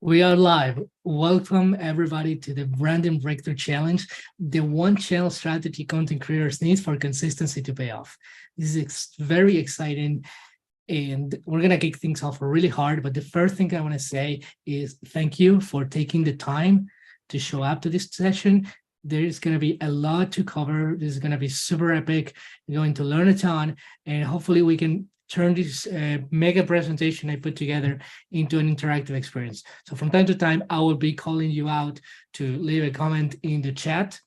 We are live. Welcome everybody to the Branding Breakthrough Challenge, the one channel strategy content creators need for consistency to pay off. This is very exciting and we're going to kick things off really hard. But the first thing I want to say is thank you for taking the time to show up to this session. There's going to be a lot to cover. This is going to be super epic. You're going to learn a ton and hopefully we can turn this mega presentation I put together into an interactive experience. So from time to time, I will be calling you out to leave a comment in the chat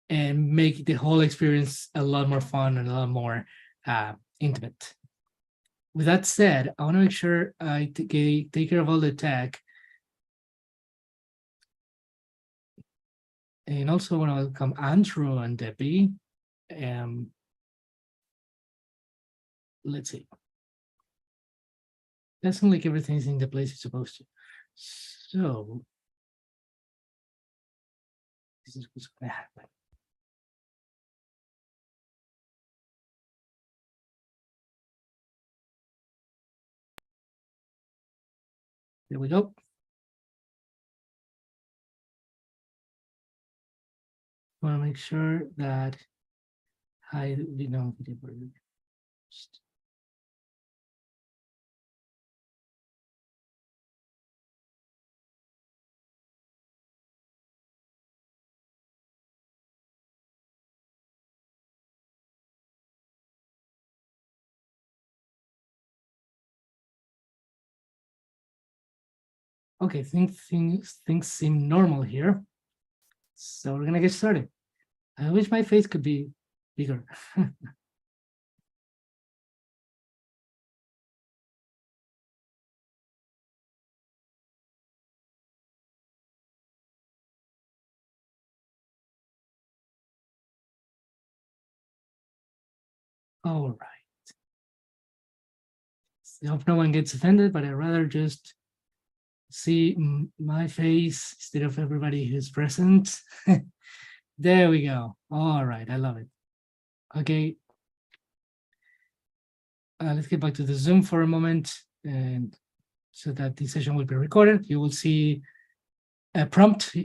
and make the whole experience a lot more fun and a lot more intimate. With that said, I want to make sure I take care of all the tech. And also want to welcome Andrew and Debbie. Let's see. Doesn't like everything's in the place it's supposed to. So this is what's going to happen. There we go. I want to make sure that I video. Okay, things seem normal here. So we're gonna get started. I wish my face could be bigger. All right. I hope no one gets offended, but I'd rather just see my face instead of everybody who's present. There we go. All right, I love it. Okay. Let's get back to the Zoom for a moment, and so that this session will be recorded. You will see a prompt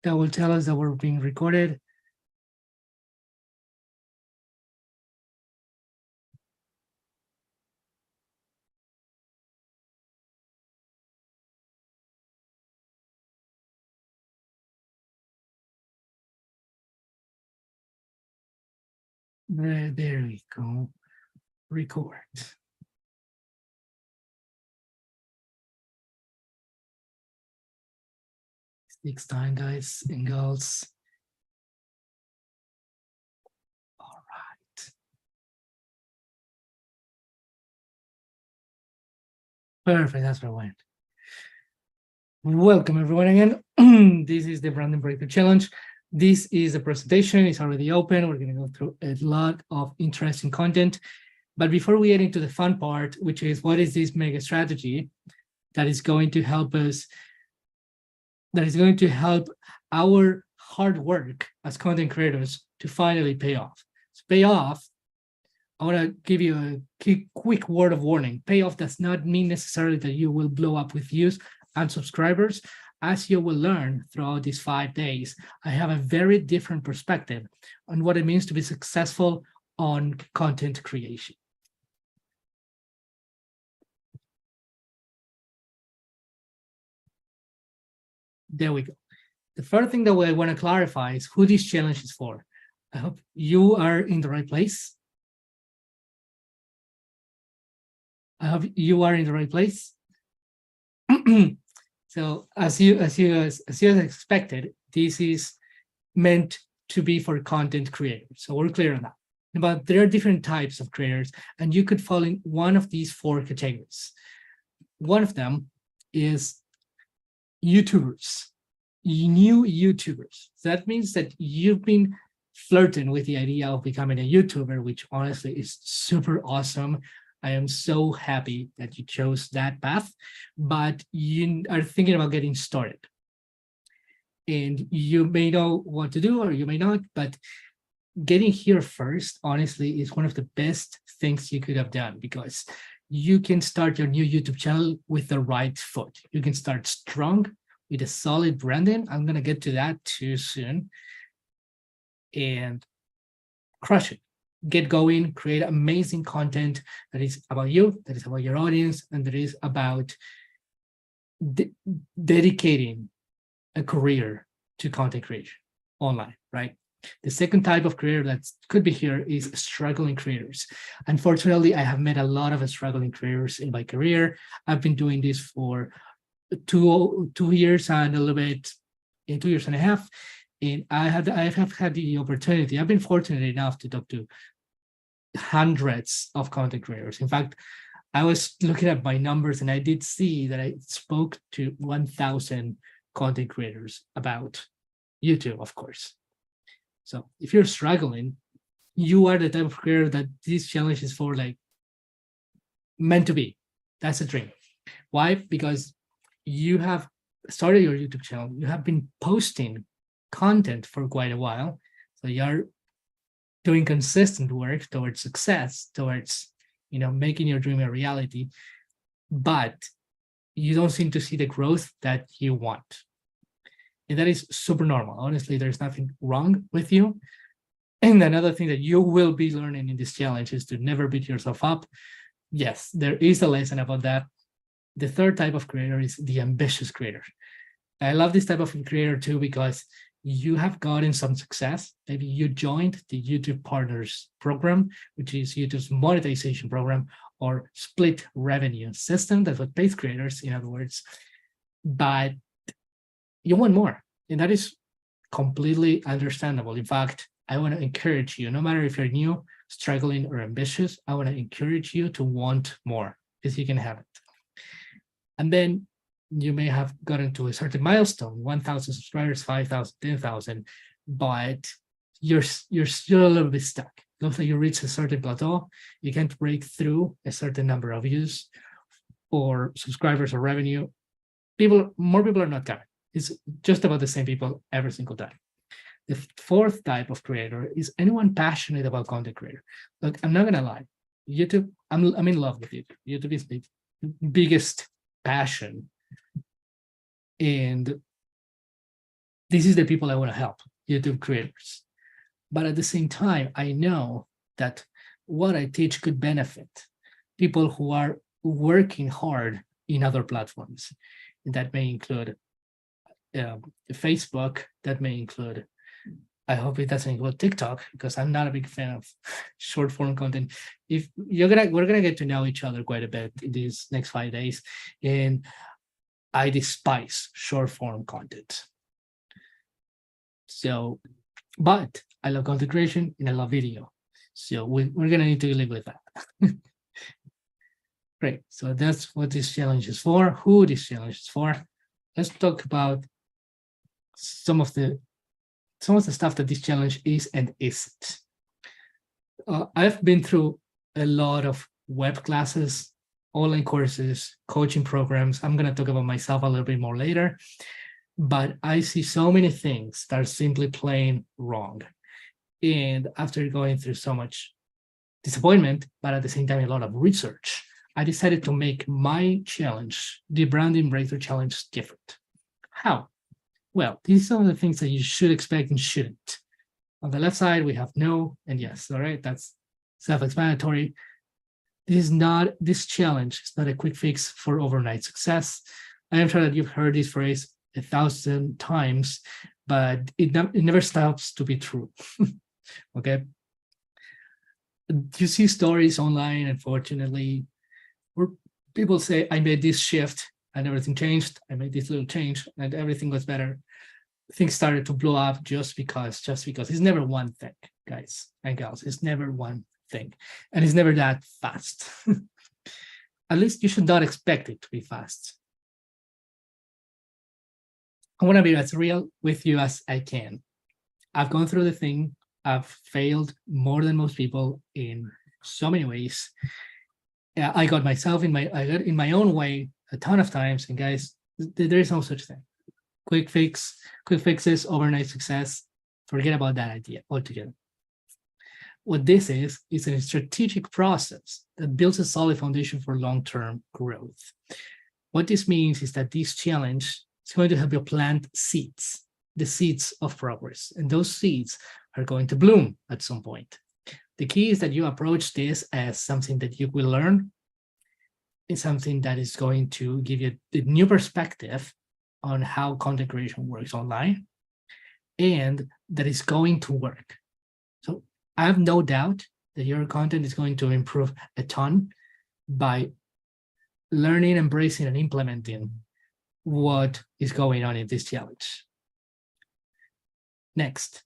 that will tell us that we're being recorded. There we go. Record. Takes time, guys and girls. All right. Perfect, that's where I went. Welcome everyone again. This is the Branding Breakthrough Challenge. This is a presentation, it's already open. We're gonna go through a lot of interesting content. But before we get into the fun part, which is what is this mega strategy that is going to help us, that is going to help our hard work as content creators to finally pay off. To pay off, I want to give you a quick word of warning. Payoff does not mean necessarily that you will blow up with views and subscribers. As you will learn throughout these 5 days, I have a very different perspective on what it means to be successful on content creation. There we go. The first thing that I want to clarify is who this challenge is for. I hope you are in the right place. I hope you are in the right place. So as you expected, this is meant to be for content creators. So we're clear on that. But there are different types of creators, and you could fall in one of these 4 categories. One of them is YouTubers, new YouTubers. That means that you've been flirting with the idea of becoming a YouTuber, which honestly is super awesome. I am so happy that you chose that path, but you are thinking about getting started. And you may know what to do or you may not, but getting here first, honestly, is one of the best things you could have done, because you can start your new YouTube channel with the right foot. You can start strong with a solid branding. I'm going to get to that too soon. And crush it. Get going, create amazing content that is about you, that is about your audience, and that is about dedicating a career to content creation online, right? The second type of creator that could be here is struggling creators. Unfortunately, I have met a lot of struggling creators in my career. I've been doing this for two years and a little bit, 2 years and a half. And I have had the opportunity. I've been fortunate enough to talk to hundreds of content creators. In fact, I was looking at my numbers and I did see that I spoke to 1,000 content creators about YouTube, of course. So if you're struggling, you are the type of creator that this challenge is for, like, meant to be. That's a dream. Why? Because you have started your YouTube channel. You have been posting content for quite a while. So you're doing consistent work towards success, towards, making your dream a reality, but you don't seem to see the growth that you want. And that is super normal. Honestly, there's nothing wrong with you. And another thing that you will be learning in this challenge is to never beat yourself up. Yes, there is a lesson about that. The third type of creator is the ambitious creator. I love this type of creator too, because you have gotten some success. Maybe you joined the YouTube Partners program, which is YouTube's monetization program or split revenue system. That's what pays creators, in other words. But you want more, and that is completely understandable. In fact, I want to encourage you, no matter if you're new, struggling, or ambitious, I want to encourage you to want more, because you can have it. And then you may have gotten to a certain milestone, 1,000 subscribers, 5,000, 10,000, but you're still a little bit stuck. It looks like you reach a certain plateau. You can't break through a certain number of views or subscribers or revenue. More people are not coming. It's just about the same people every single time. The fourth type of creator is anyone passionate about content creator. Look, I'm not gonna lie. YouTube, I'm in love with YouTube. YouTube is the biggest passion. And this is the people I want to help, YouTube creators. But at the same time, I know that what I teach could benefit people who are working hard in other platforms. And that may include Facebook, that may include, I hope it doesn't include TikTok, because I'm not a big fan of short form content. We're gonna get to know each other quite a bit in these next 5 days. And I despise short form content. So, but I love content creation and I love video. So we're going to need to live with that. Great. So that's what this challenge is for, who this challenge is for. Let's talk about some of the stuff that this challenge is and isn't. I've been through a lot of web classes, online courses, coaching programs. I'm going to talk about myself a little bit more later, but I see so many things that are simply plain wrong. And after going through so much disappointment, but at the same time, a lot of research, I decided to make my challenge, the Branding Breakthrough Challenge, different. How? Well, these are some of the things that you should expect and shouldn't. On the left side, we have no and yes. All right, that's self-explanatory. This challenge is not a quick fix for overnight success. I am sure that you've heard this phrase 1,000 times, but it never stops to be true. Okay. You see stories online, unfortunately, where people say, I made this shift and everything changed. I made this little change and everything was better. Things started to blow up just because. It's never one thing, guys and gals. It's never one thing. And it's never that fast. At least you should not expect it to be fast. I want to be as real with you as I can. I've gone through the thing. I've failed more than most people in so many ways. I got myself in my own way a ton of times. And guys, there is no such thing. Quick fixes, overnight success. Forget about that idea altogether. what this is a strategic process that builds a solid foundation for long-term growth. What this means is that this challenge is going to help you plant seeds, the seeds of progress, and those seeds are going to bloom at some point. The key is that you approach this as something that you will learn. It's something that is going to give you a new perspective on how content creation works online, and that is going to work. So I have no doubt that your content is going to improve a ton by learning, embracing, and implementing what is going on in this challenge. Next,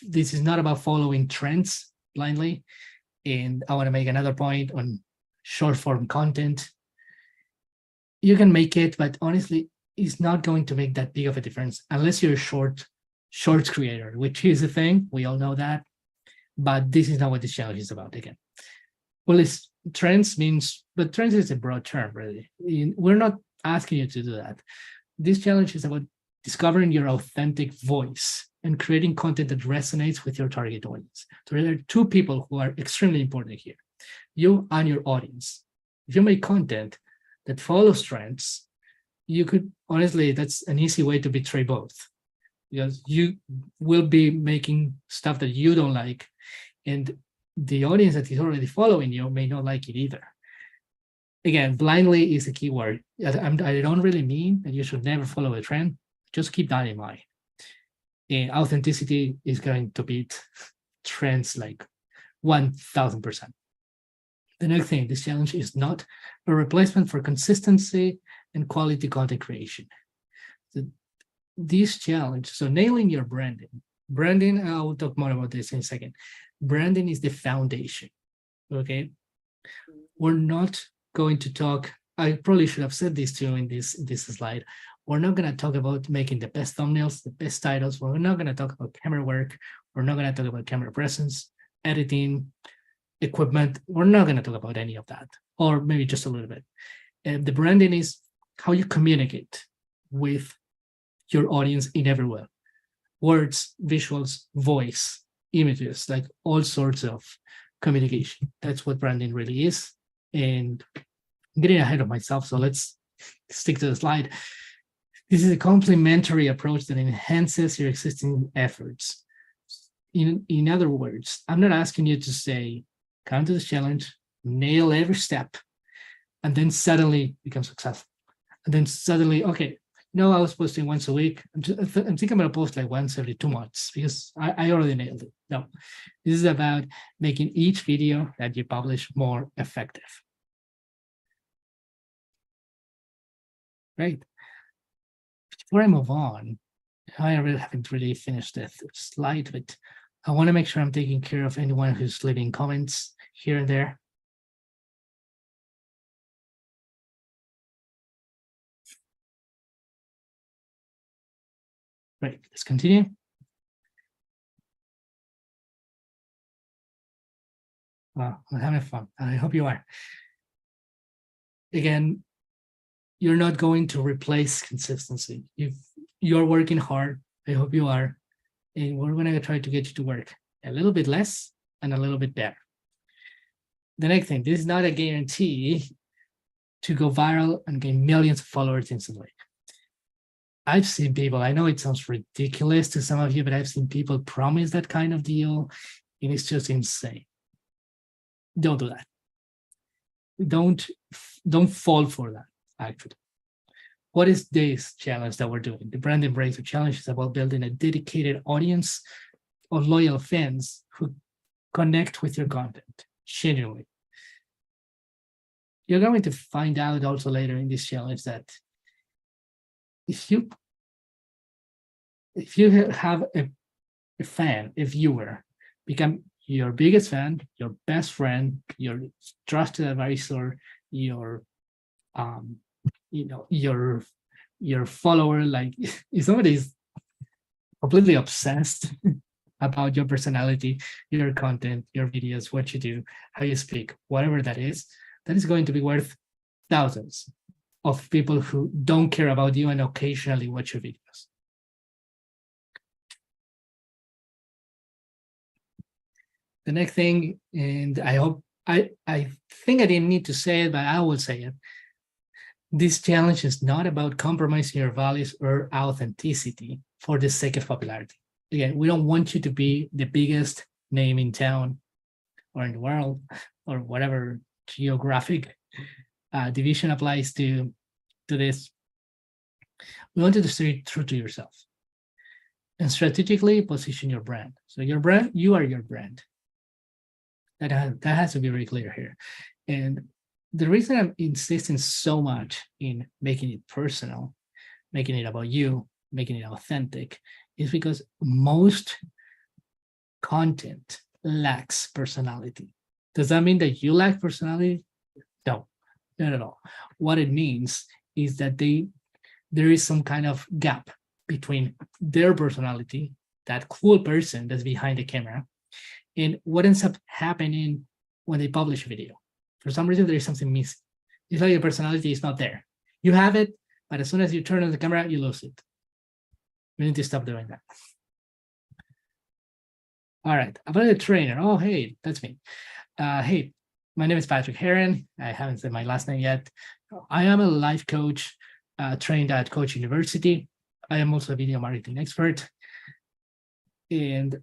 this is not about following trends blindly. And I want to make another point on short form content. You can make it, but honestly, it's not going to make that big of a difference unless you're a shorts creator, which is a thing. We all know that. But this is not what this challenge is about again. Well, it's trends means, but trends is a broad term, really. We're not asking you to do that. This challenge is about discovering your authentic voice and creating content that resonates with your target audience. So there are two people who are extremely important here, you and your audience. If you make content that follows trends, you could, honestly, that's an easy way to betray both, because you will be making stuff that you don't like, and the audience that is already following you may not like it either. Again, blindly is a key word. I don't really mean that you should never follow a trend. Just keep that in mind. And authenticity is going to beat trends like 1000%. The next thing, this challenge is not a replacement for consistency and quality content creation. This challenge, so nailing your branding, I will talk more about this in a second. Branding is the foundation, okay? We're not going to talk, I probably should have said this too in this slide. We're not going to talk about making the best thumbnails, the best titles. We're not going to talk about camera work. We're not going to talk about camera presence, editing, equipment. We're not going to talk about any of that, or maybe just a little bit. The branding is how you communicate with your audience in every way. Words, visuals, voice, images, like all sorts of communication. That's what branding really is. And I'm getting ahead of myself, so let's stick to the slide. This is a complementary approach that enhances your existing efforts. In other words, I'm not asking you to say, come to this challenge, nail every step, and then suddenly become successful. And then suddenly, okay, no, I was posting once a week. I'm thinking I'm going to post like once every 2 months because I already nailed it. No, this is about making each video that you publish more effective. Right. Before I move on, I really haven't really finished the slide, but I want to make sure I'm taking care of anyone who's leaving comments here and there. Right, let's continue. Wow, I'm having fun. I hope you are. Again, you're not going to replace consistency. If you're working hard, I hope you are, and we're going to try to get you to work a little bit less and a little bit better. The next thing, this is not a guarantee to go viral and gain millions of followers instantly. I've seen people, I know it sounds ridiculous to some of you, but I've seen people promise that kind of deal, and it's just insane. Don't do that. Don't fall for that, actually. What is this challenge that we're doing? The Branding Breakthrough Challenge is about building a dedicated audience of loyal fans who connect with your content genuinely. You're going to find out also later in this challenge that if you have a fan, a viewer, become your biggest fan, your best friend, your trusted advisor, your your follower, like if somebody is completely obsessed about your personality, your content, your videos, what you do, how you speak, whatever that is going to be worth thousands of people who don't care about you and occasionally watch your videos. The next thing, and I think I didn't need to say it, but I will say it. This challenge is not about compromising your values or authenticity for the sake of popularity. Again, we don't want you to be the biggest name in town or in the world or whatever geographic division applies to this. We want you to stay true to yourself and strategically position your brand. So your brand, you are your brand. That has to be very clear here. And the reason I'm insisting so much in making it personal, making it about you, making it authentic, is because most content lacks personality. Does that mean that you lack personality? No, not at all. What it means is that there is some kind of gap between their personality, that cool person that's behind the camera, and what ends up happening when they publish a video. For some reason, there is something missing. It's like your personality is not there. You have it, but as soon as you turn on the camera, you lose it. We need to stop doing that. All right, about the trainer. Oh, hey, that's me. Hey, my name is Patrick Heron. I haven't said my last name yet. I am a life coach trained at Coach University. I am also a video marketing expert. And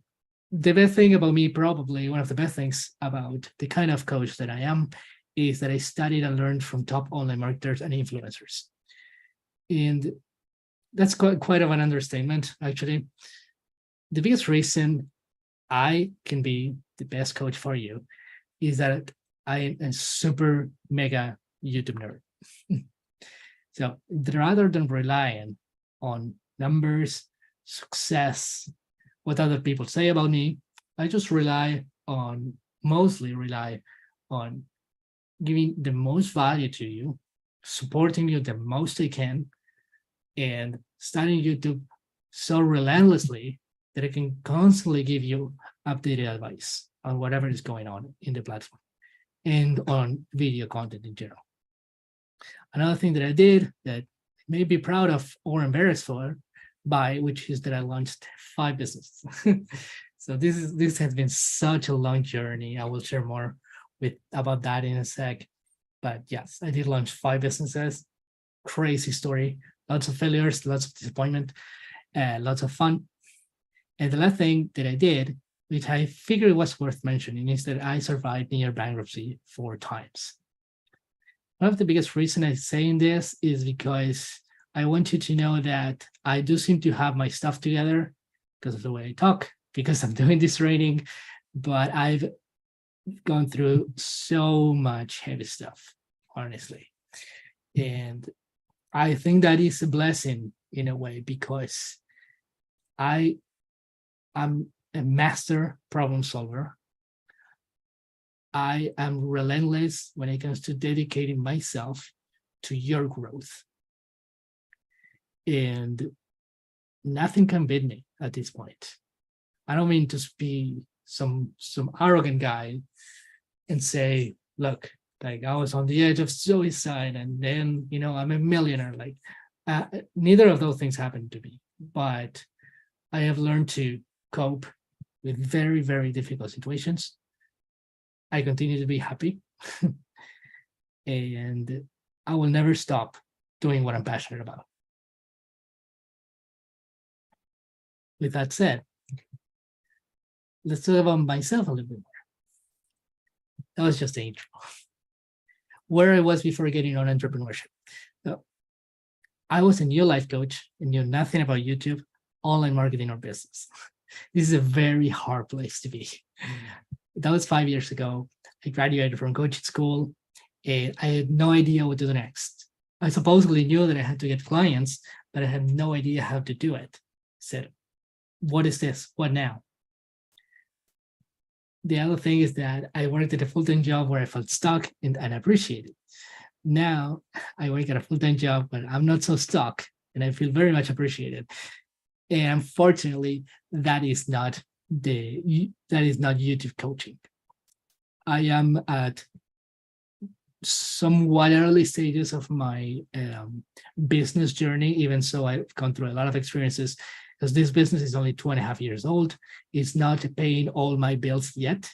the best thing about me, probably one of the best things about the kind of coach that I am, is that I studied and learned from top online marketers and influencers. And that's quite of an understatement, actually. The biggest reason I can be the best coach for you is that I am a super mega YouTube nerd. So rather than relying on numbers, success, what other people say about me, I just mostly rely on giving the most value to you, supporting you the most I can, and studying YouTube so relentlessly that I can constantly give you updated advice on whatever is going on in the platform and on video content in general. Another thing that I did that I may be proud of or embarrassed by, which is that I launched 5 businesses. So this has been such a long journey. I will share more about that in a sec. But yes, I did launch 5 businesses. Crazy story. Lots of failures, lots of disappointment, lots of fun. And the last thing that I did, which I figured was worth mentioning, is that I survived near bankruptcy 4 times. One of the biggest reasons I'm saying this is because I want you to know that I do seem to have my stuff together because of the way I talk, because I'm doing this training, but I've gone through so much heavy stuff, honestly. And I think that is a blessing in a way, because I'm a master problem solver. I am relentless when it comes to dedicating myself to your growth. And nothing can beat me at this point. I don't mean to be some arrogant guy and say, look, like I was on the edge of suicide and then, I'm a millionaire. Like neither of those things happened to me, but I have learned to cope with very, very difficult situations. I continue to be happy and I will never stop doing what I'm passionate about. With that said, let's talk about myself a little bit more. That was just the intro. Where I was before getting on entrepreneurship. So I was a new life coach and knew nothing about YouTube, online marketing, or business. This is a very hard place to be. That was 5 years ago. I graduated from coaching school and I had no idea what to do next. I supposedly knew that I had to get clients, but I had no idea how to do it. I said, what is this? What now? The other thing is that I worked at a full-time job where I felt stuck and unappreciated. Now I work at a full-time job, but I'm not so stuck and I feel very much appreciated. And unfortunately, that is not YouTube coaching. I am at somewhat early stages of my business journey. Even so, I've gone through a lot of experiences because this business is only 2.5 years old. It's not paying all my bills yet.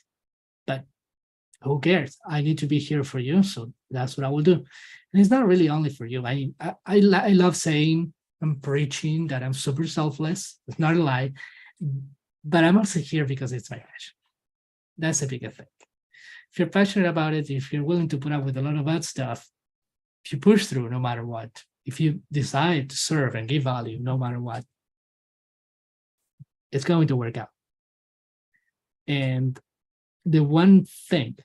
who cares? I need to be here for you, so that's what I will do. And it's not really only for you. I love saying, I'm preaching that I'm super selfless. It's not a lie, but I'm also here because it's my passion. That's a bigger thing. If you're passionate about it, if you're willing to put up with a lot of bad stuff, if you push through no matter what, if you decide to serve and give value no matter what, it's going to work out. And the one thing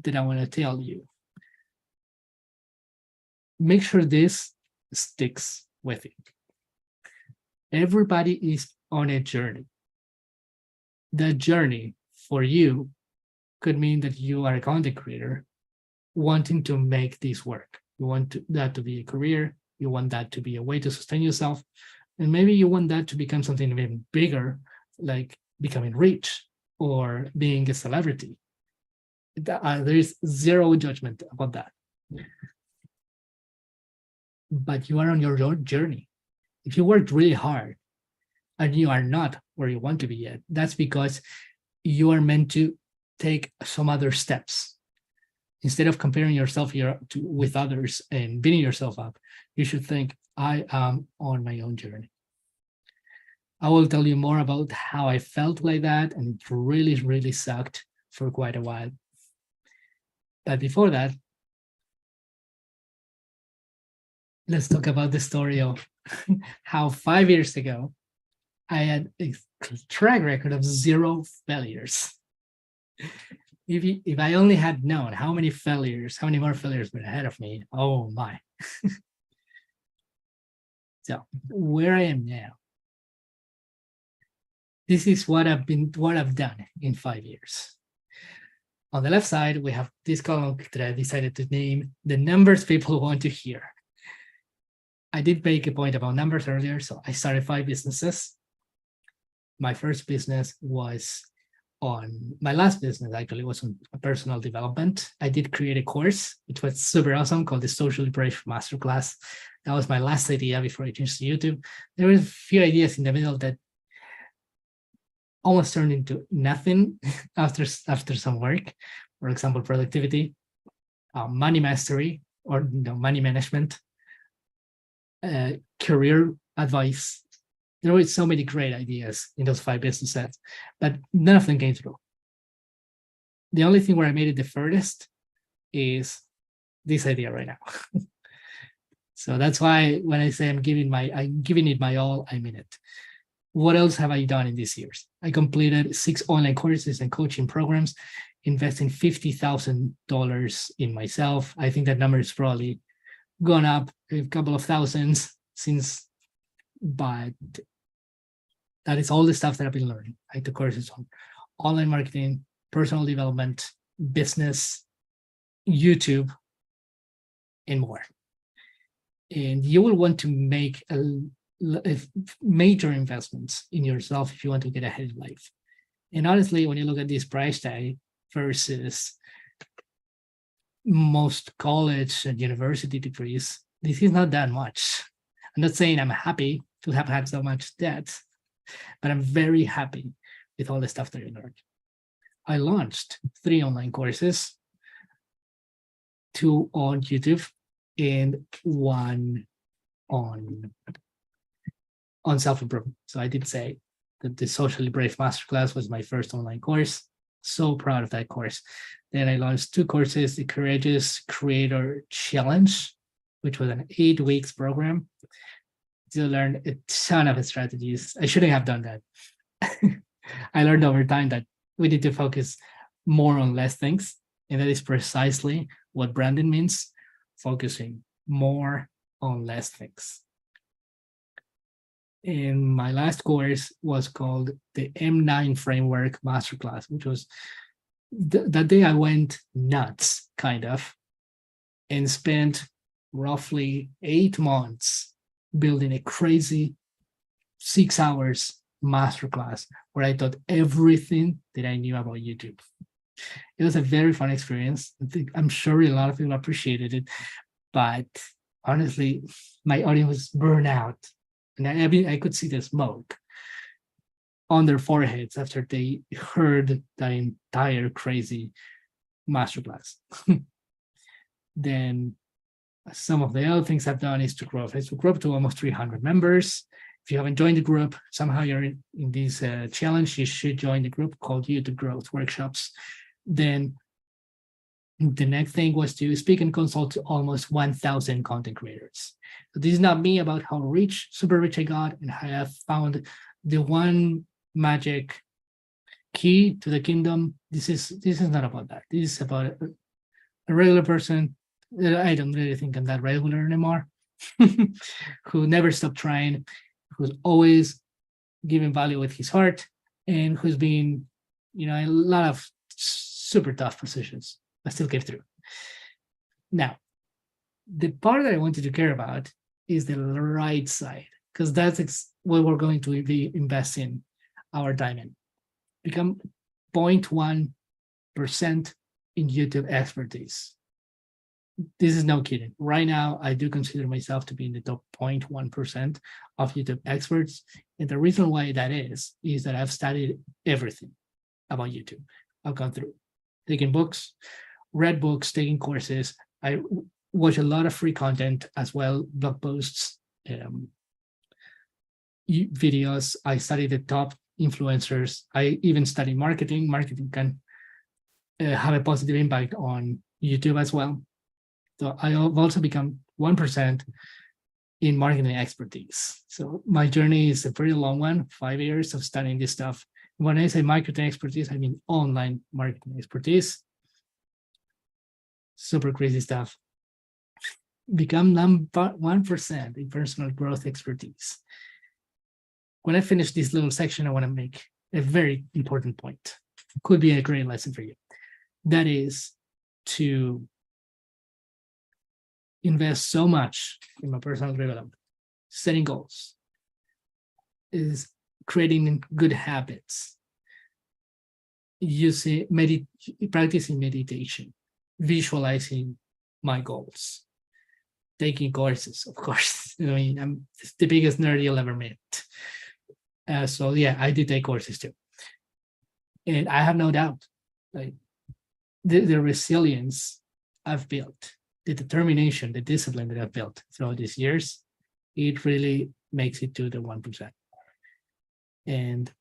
that I want to tell you, make sure this sticks with you. Everybody is on a journey. That journey for you could mean that you are a content creator wanting to make this work. You want that to be a career. You want that to be a way to sustain yourself. And maybe you want that to become something even bigger, like becoming rich or being a celebrity. There is zero judgment about that. But you are on your own journey. If you worked really hard and you are not where you want to be yet, that's because you are meant to take some other steps. Instead of comparing yourself with others and beating yourself up, you should think, I am on my own journey. I will tell you more about how I felt like that, and it really, really sucked for quite a while. But before that, let's talk about the story of how 5 years ago, I had a track record of 0 failures. If I only had known how many more failures were ahead of me, oh my. So where I am now, this is what I've done in 5 years. On the left side, we have this column that I decided to name the numbers people want to hear. I did make a point about numbers earlier, so I started 5 businesses. My first business was my last business actually was on personal development. I did create a course, which was super awesome, called the Socially Brave Masterclass. That was my last idea before I changed to YouTube. There were a few ideas in the middle that almost turned into nothing after some work. For example, productivity, money mastery, or money management, career advice. There were so many great ideas in those 5 businesses, but none of them came through. The only thing where I made it the furthest is this idea right now. So that's why when I say I'm giving it my all, I mean it. What else have I done in these years? I completed 6 online courses and coaching programs, investing $50,000 in myself. I think that number is probably gone up a couple of thousands since, but that is all the stuff that I've been learning. I took courses on online marketing, personal development, business, YouTube, and more. And you will want to make major investments in yourself if you want to get ahead in life. And honestly, when you look at this price tag versus most college and university degrees, this is not that much. I'm not saying I'm happy to have had so much debt, but I'm very happy with all the stuff that I learned. I launched 3 online courses, 2 on YouTube and 1 on self-improvement. So I did say that the Socially Brave Masterclass was my first online course. So proud of that course. Then I launched 2 courses, the Courageous Creator Challenge, which was an 8 weeks program to learn a ton of strategies. I shouldn't have done that. I learned over time that we need to focus more on less things. And that is precisely what branding means, focusing more on less things. And my last course was called the M9 Framework Masterclass, which was that day I went nuts, kind of, and spent roughly 8 months building a crazy 6 hours masterclass where I taught everything that I knew about YouTube. It was a very fun experience. I'm sure a lot of people appreciated it, but honestly, my audience was burned out. And I could see the smoke on their foreheads after they heard that entire crazy masterclass. Then some of the other things I've done is to grow Facebook group to almost 300 members. If you haven't joined the group, somehow you're in this challenge, you should join the group called YouTube Growth Workshops. Then the next thing was to speak and consult to almost 1,000 content creators. So this is not me about how rich, super rich I got, and I have found the one magic key to the kingdom. This is not about that. This is about a regular person. I don't really think I'm that regular anymore, who never stopped trying, who's always giving value with his heart, and who's been, in a lot of super tough positions. I still get through. Now, the part that I wanted to care about is the right side, because that's what we're going to be investing our time in. Become 0.1% in YouTube expertise. This is no kidding. Right now, I do consider myself to be in the top 0.1% of YouTube experts. And the reason why that is that I've studied everything about YouTube. I've gone through taking books, read books, taking courses. I watch a lot of free content as well, blog posts, videos. I study the top influencers. I even study marketing. Marketing can have a positive impact on YouTube as well. So I've also become 1% in marketing expertise. So my journey is a pretty long one, 5 years of studying this stuff. When I say marketing expertise, I mean online marketing expertise. Super crazy stuff. Become number 1% in personal growth expertise. When I finish this little section, I want to make a very important point. Could be a great lesson for you. That is to invest so much in my personal development, setting goals, is creating good habits, practicing meditation, visualizing my goals, taking courses, of course. I mean, I'm the biggest nerd you'll ever meet. So yeah, I do take courses too. And I have no doubt, like the resilience I've built, the determination, the discipline that I've built throughout these years, it really makes it to the 1%. And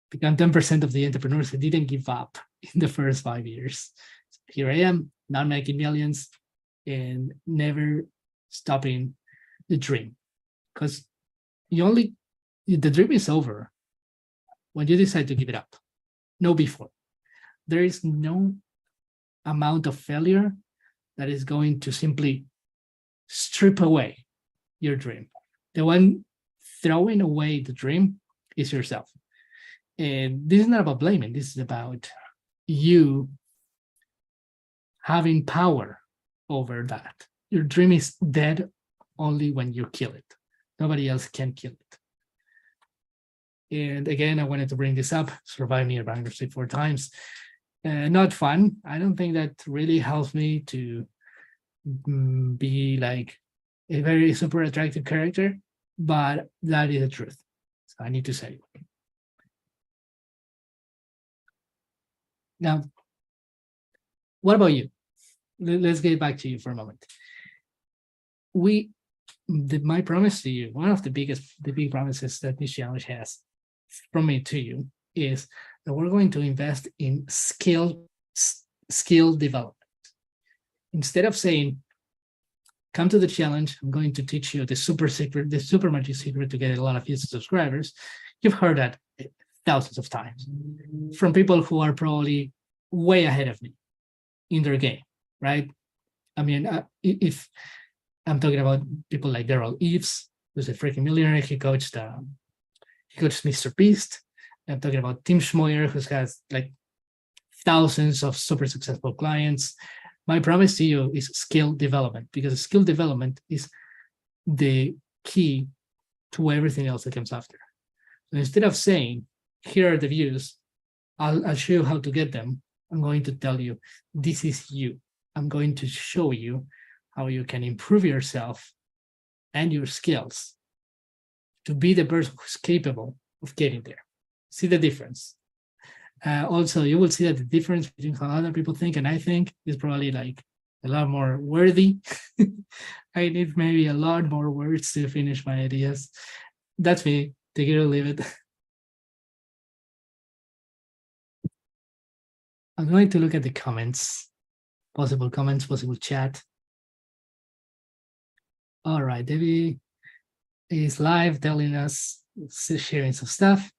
become 10% of the entrepreneurs that didn't give up in the first 5 years. So here I am, now making millions and never stopping the dream. Because the dream is over when you decide to give it up. No before. There is no amount of failure that is going to simply strip away your dream. The one throwing away the dream is yourself. And this is not about blaming. This is about you having power over that. Your dream is dead only when you kill it. Nobody else can kill it. And again, I wanted to bring this up, survive near bankruptcy 4 times. Not fun. I don't think that really helps me to be like a very super attractive character, but that is the truth. So I need to say it. Now, what about you? Let's get back to you for a moment. My promise to you, one of the big promises that this challenge has from me to you is that we're going to invest in skill development. Instead of saying, come to the challenge, I'm going to teach you the super magic secret to get a lot of YouTube subscribers. You've heard that thousands of times from people who are probably way ahead of me in their game, right? I mean, if I'm talking about people like Daryl Eves, who's a freaking millionaire, he coached Mr. Beast. I'm talking about Tim Schmoyer, who has like thousands of super successful clients. My promise to you is skill development, because skill development is the key to everything else that comes after. So instead of saying, here are the views, I'll show you how to get them, I'm going to tell you, this is you. I'm going to show you how you can improve yourself and your skills to be the person who's capable of getting there. See the difference? Also, you will see that the difference between how other people think and I think is probably like a lot more worthy. I need maybe a lot more words to finish my ideas. That's me. Take it or leave it. I'm going to look at the comments, possible chat. All right, Debbie is live telling us, sharing some stuff.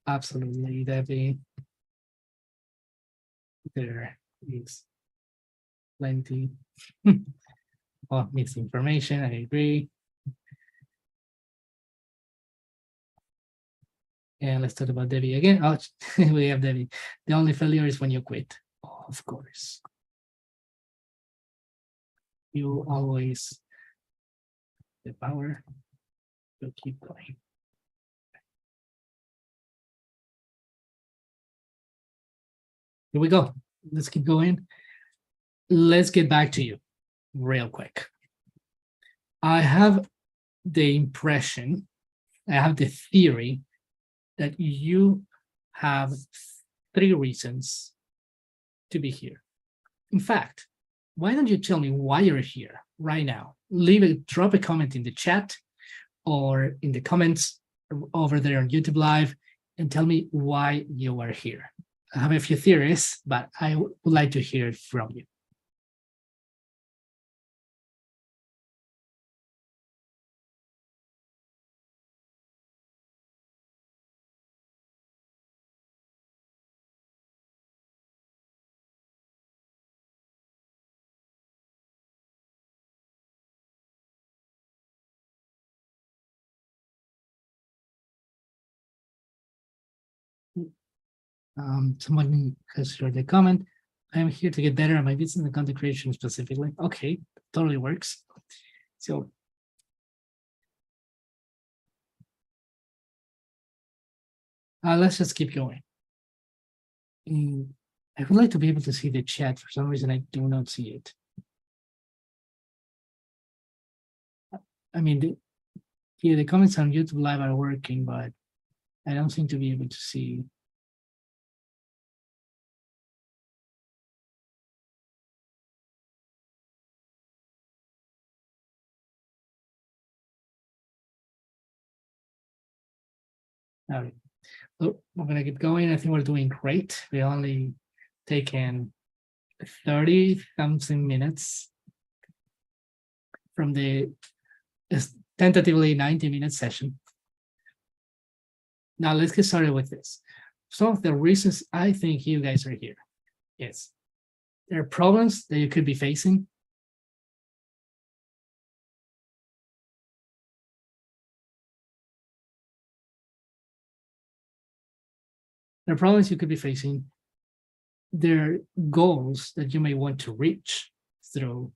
Absolutely, Debbie. There is plenty of misinformation. I agree. And let's talk about Debbie again. Oh, we have Debbie. The only failure is when you quit. Oh, of course. You always the power to keep going. Here we go. Let's keep going. Let's get back to you real quick. I have the impression, I have the theory that you have 3 reasons to be here. In fact, why don't you tell me why you're here right now? Drop a comment in the chat or in the comments over there on YouTube Live and tell me why you are here. I have a few theories, but I would like to hear it from you. Someone has shared the comment. I'm here to get better at my business and content creation specifically. Okay, totally works. So let's just keep going. I would like to be able to see the chat. For some reason, I do not see it. I mean, the comments on YouTube Live are working, but I don't seem to be able to see. All right. So we're gonna get going. I think we're doing great. We only taken 30-something minutes from the tentatively 90-minute session. Now let's get started with this. Some of the reasons I think you guys are here is there are problems that you could be facing. There are problems you could be facing. There are goals that you may want to reach through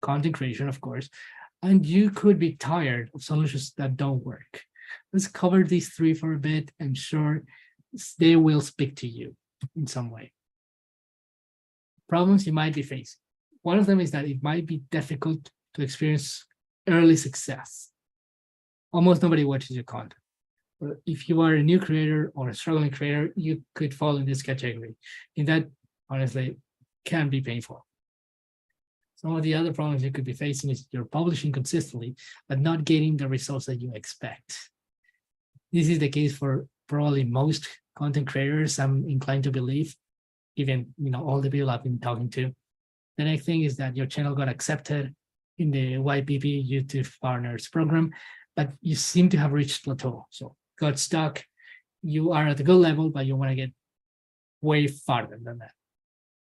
content creation, of course, and you could be tired of solutions that don't work. Let's cover these 3 for a bit. I'm sure they will speak to you in some way. Problems you might be facing. One of them is that it might be difficult to experience early success. Almost nobody watches your content. But if you are a new creator or a struggling creator, you could fall in this category. And that, honestly, can be painful. Some of the other problems you could be facing is you're publishing consistently, but not getting the results that you expect. This is the case for probably most content creators, I'm inclined to believe, even all the people I've been talking to. The next thing is that your channel got accepted in the YPP YouTube Partners program, but you seem to have reached plateau. So got stuck. You are at a good level, but you want to get way farther than that.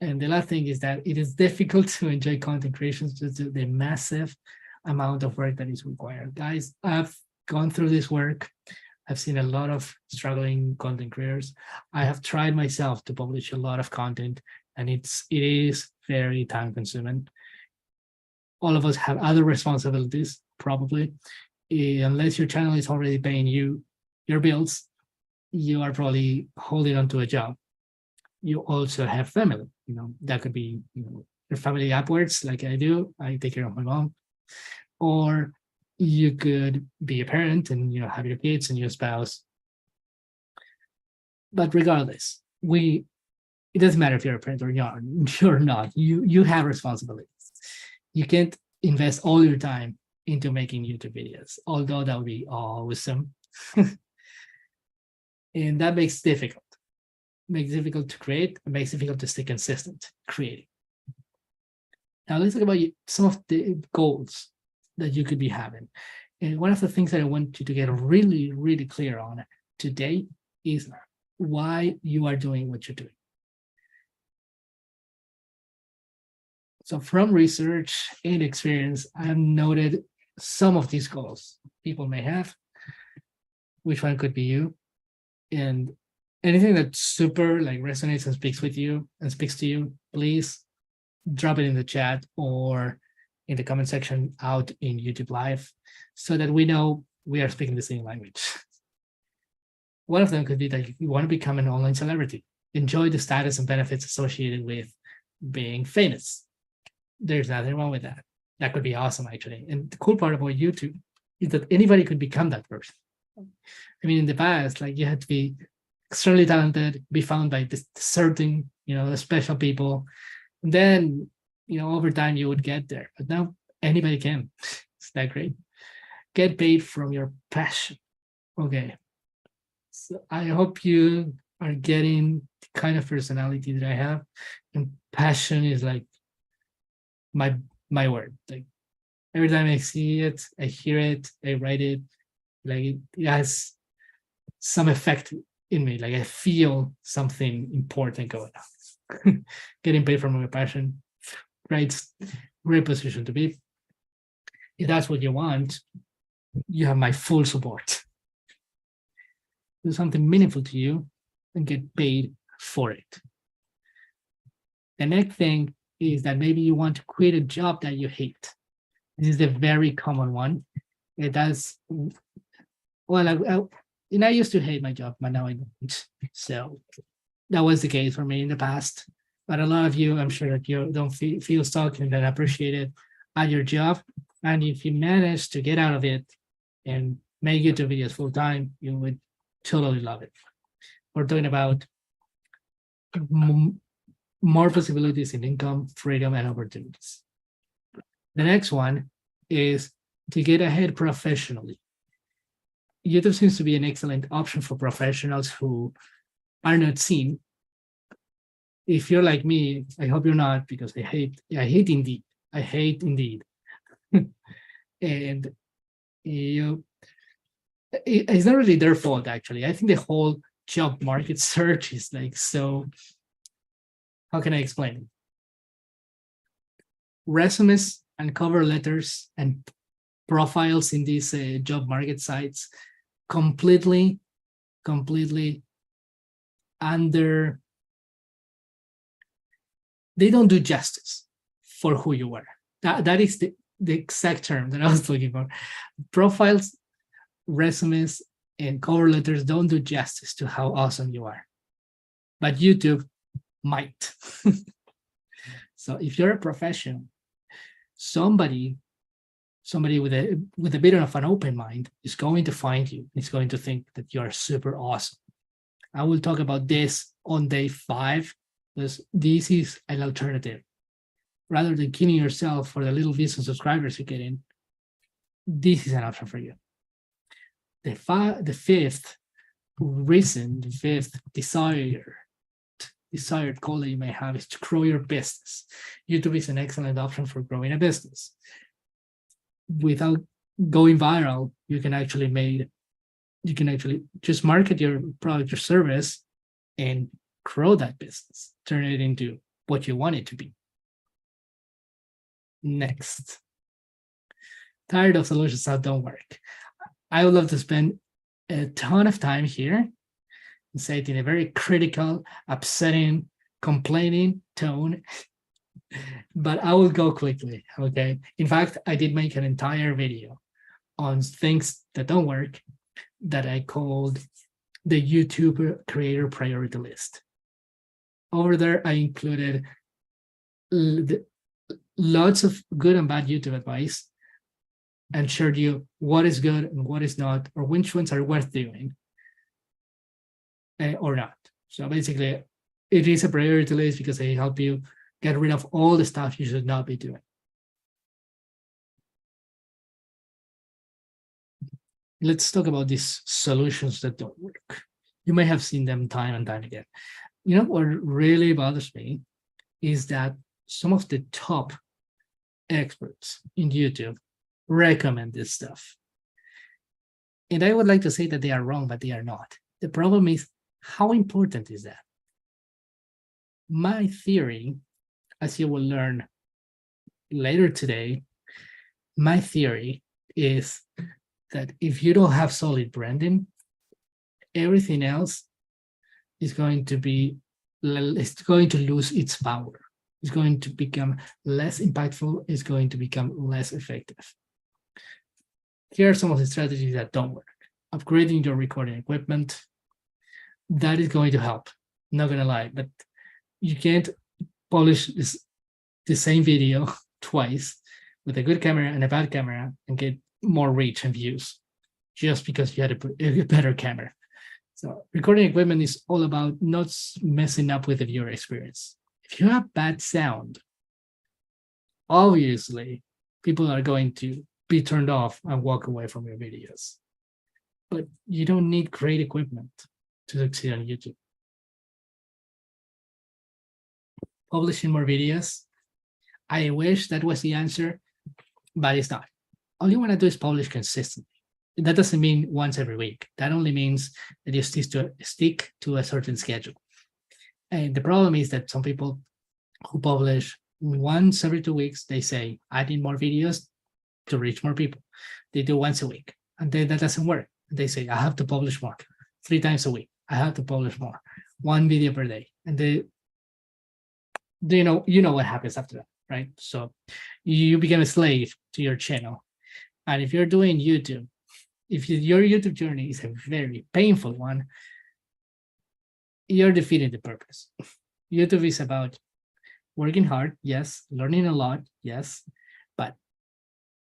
And the last thing is that it is difficult to enjoy content creation due to the massive amount of work that is required. Guys, I've gone through this work. I've seen a lot of struggling content creators. I have tried myself to publish a lot of content, and it is very time consuming. All of us have other responsibilities, probably. Unless your channel is already paying you your bills, you are probably holding on to a job. You also have family, that could be, your family upwards, like I do. I take care of my mom. Or you could be a parent and, have your kids and your spouse. But regardless, it doesn't matter if you're a parent or you're not. You have responsibilities. You can't invest all your time into making YouTube videos, although that would be awesome. And that makes it difficult. Makes it difficult to create, and makes it difficult to stay consistent creating. Now let's talk about some of the goals that you could be having. And one of the things that I want you to get really, really clear on today is why you are doing what you're doing. So from research and experience, I've noted some of these goals people may have. Which one could be you? And anything that super like resonates and speaks with you and speaks to you, please drop it in the chat or in the comment section out in YouTube Live so that we know we are speaking the same language. One of them could be that you want to become an online celebrity, enjoy the status and benefits associated with being famous. There's nothing wrong with that. That could be awesome, actually. And the cool part about YouTube is that anybody could become that person. I mean, in the past, like you had to be extremely talented, be found by certain, special people. And then, over time you would get there. But now anybody can. It's that great. Get paid from your passion. Okay. So I hope you are getting the kind of personality that I have. And passion is like my word. Like every time I see it, I hear it, I write it, like it has some effect in me. Like I feel something important going on. Getting paid from my passion, great position to be. If that's what you want, you have my full support. Do something meaningful to you and get paid for it. The next thing is that maybe you want to quit a job that you hate. This is a very common one. It does. Well, I used to hate my job, but now I don't. So that was the case for me in the past. But a lot of you, I'm sure that you don't feel stuck and that appreciate it at your job. And if you manage to get out of it and make YouTube videos full time, you would totally love it. We're talking about more possibilities in income, freedom, and opportunities. The next one is to get ahead professionally. YouTube seems to be an excellent option for professionals who are not seen. If you're like me, I hope you're not, because I hate Indeed. I hate Indeed. And it's not really their fault, actually. I think the whole job market search is like so. How can I explain it? Resumes and cover letters and profiles in these job market sites completely under. They don't do justice for who you are. That is the exact term that I was looking for. Profiles, resumes, and cover letters don't do justice to how awesome you are. But YouTube might. So if you're a professional, somebody with a bit of an open mind is going to find you. It's going to think that you are super awesome. I will talk about this on day 5, because this is an alternative. Rather than killing yourself for the little views and subscribers you get in, this is an option for you. The fifth reason, the fifth desired goal that you may have is to grow your business. YouTube is an excellent option for growing a business. Without going viral, you can actually just market your product or service and grow that business, turn it into what you want it to be. Next, tired of solutions that don't work. I would love to spend a ton of time here and say it in a very critical, upsetting, complaining tone, but I will go quickly, okay? In fact, I did make an entire video on things that don't work that I called the YouTube creator priority list. Over there, I included lots of good and bad YouTube advice and showed you what is good and what is not, or which ones are worth doing or not. So basically, it is a priority list because they help you get rid of all the stuff you should not be doing. Let's talk about these solutions that don't work. You may have seen them time and time again. You know what really bothers me is that some of the top experts in YouTube recommend this stuff. And I would like to say that they are wrong, but they are not. The problem is, how important is that? My theory, as you will learn later today, my theory is that if you don't have solid branding, everything else is going to be, it's going to lose its power. It's going to become less impactful. It's going to become less effective. Here are some of the strategies that don't work. Upgrading your recording equipment, that is going to help. Not gonna lie, but you can't polish the same video twice with a good camera and a bad camera and get more reach and views just because you had a better camera. So recording equipment is all about not messing up with the viewer experience. If you have bad sound, obviously people are going to be turned off and walk away from your videos. But you don't need great equipment to succeed on YouTube. Publishing more videos. I wish that was the answer, but it's not. All you want to do is publish consistently. That doesn't mean once every week. That only means that you stick to a certain schedule. And the problem is that some people who publish once every 2 weeks, they say, I need more videos to reach more people. They do once a week, and then that doesn't work. They say, I have to publish more, 3 times a week. I have to publish more, 1 video per day. And you know what happens after that, right? So you become a slave to your channel. And if you're doing YouTube, if your YouTube journey is a very painful one, you're defeating the purpose. YouTube is about working hard, yes, learning a lot, yes, but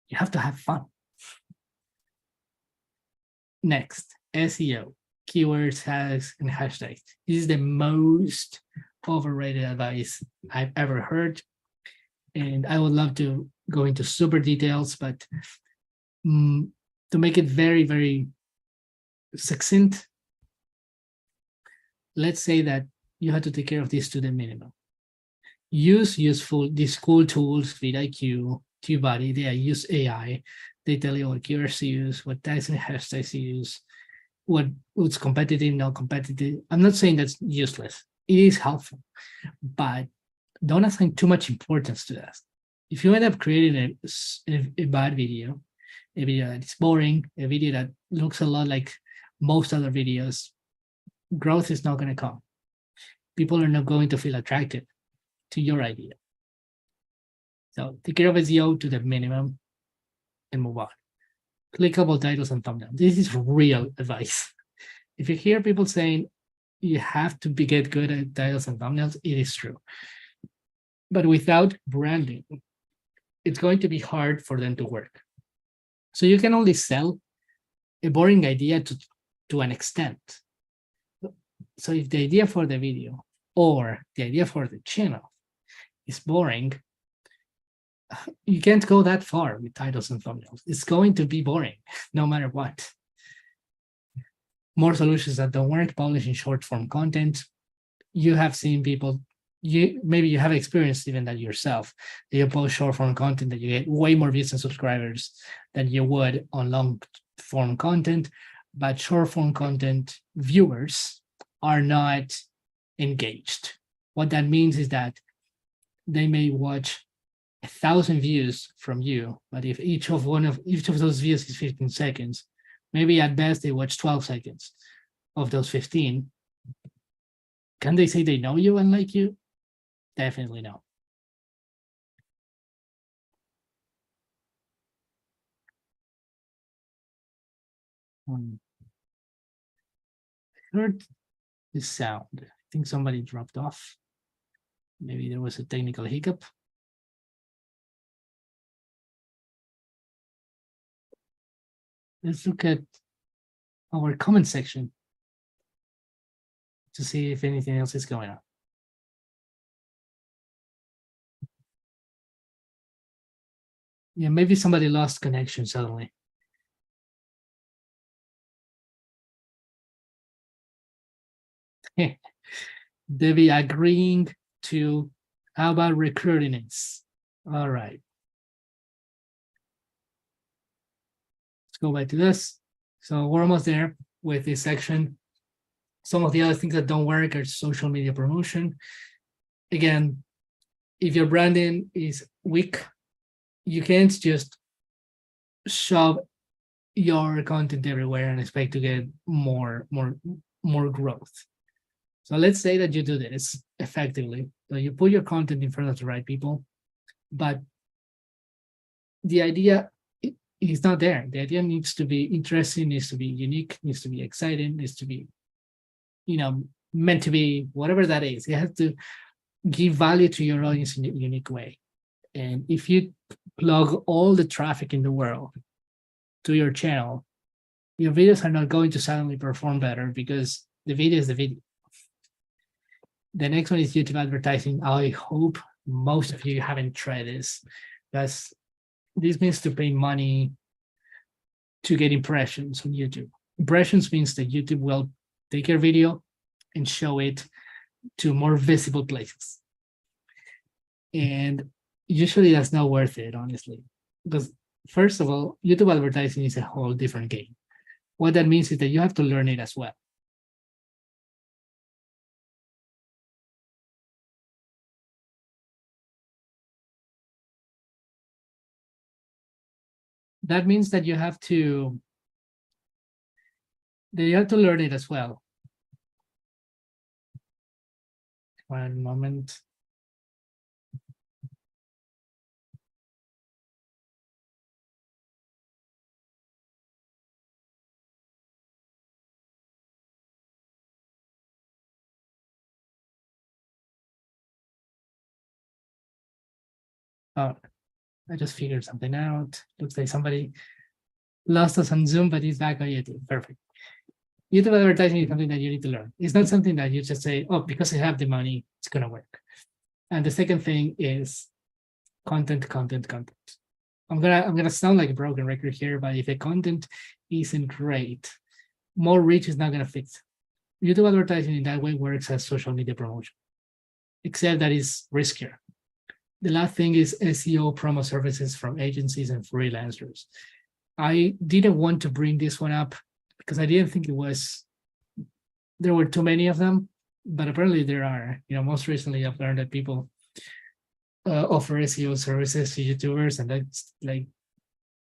you have to have fun. Next, SEO, keywords, tags, and hashtags. This is the most overrated advice I've ever heard. And I would love to go into super details, but to make it very, very succinct, let's say that you have to take care of this to the minimum. Use these cool tools, vidIQ, TubeBuddy, they use AI. They tell you what keywords to use, what tags and hashtags to use, what's competitive, not competitive. I'm not saying that's useless. It is helpful, but don't assign too much importance to that. If you end up creating a bad video, a video that is boring, a video that looks a lot like most other videos, growth is not going to come. People are not going to feel attracted to your idea. So take care of SEO to the minimum and move on. Clickable titles and thumbnails. This is real advice. If you hear people saying you have to get good at titles and thumbnails, it is true. But without branding, it's going to be hard for them to work. So you can only sell a boring idea to an extent. So if the idea for the video or the idea for the channel is boring, you can't go that far with titles and thumbnails. It's going to be boring no matter what. More solutions that don't work, publishing short form content. You have seen people, maybe you have experienced even that yourself. You post short form content that you get way more views and subscribers than you would on long form content, but short form content viewers are not engaged. What that means is that they may watch 1,000 views from you, but if each of those views is 15 seconds, maybe at best they watch 12 seconds of those 15. Can they say they know you and like you? Definitely no. I heard this sound. I think somebody dropped off. Maybe there was a technical hiccup. Let's look at our comment section. to see if anything else is going on. Yeah, maybe somebody lost connection suddenly. Debbie agreeing to, how about recruiting it? All right. Let's go back to this. So we're almost there with this section. Some of the other things that don't work are social media promotion. Again, if your branding is weak, you can't just shove your content everywhere and expect to get more growth. So let's say that you do this effectively. So you put your content in front of the right people, but the idea is not there. The idea needs to be interesting, needs to be unique, needs to be exciting, needs to be, meant to be whatever that is. It has to give value to your audience in a unique way. And if you plug all the traffic in the world to your channel, your videos are not going to suddenly perform better because the video is the video. The next one is YouTube advertising. I hope most of you haven't tried this, because this means to pay money to get impressions on YouTube. Impressions means that YouTube will take your video and show it to more visible places. And usually that's not worth it, honestly, because first of all, YouTube advertising is a whole different game. What that means is that you have to learn it as well. That means that you have to learn it as well. One moment. Oh, I just figured something out. Looks like somebody lost us on Zoom, but he's back on YouTube. Perfect. YouTube advertising is something that you need to learn. It's not something that you just say, oh, because I have the money, it's going to work. And the second thing is content. I'm gonna sound like a broken record here, but if the content isn't great, more reach is not gonna fix. YouTube advertising in that way works as social media promotion, except that it's riskier. The last thing is SEO promo services from agencies and freelancers. I didn't want to bring this one up because I didn't think there were too many of them, but apparently there are. Most recently I've learned that people offer SEO services to YouTubers, and that's like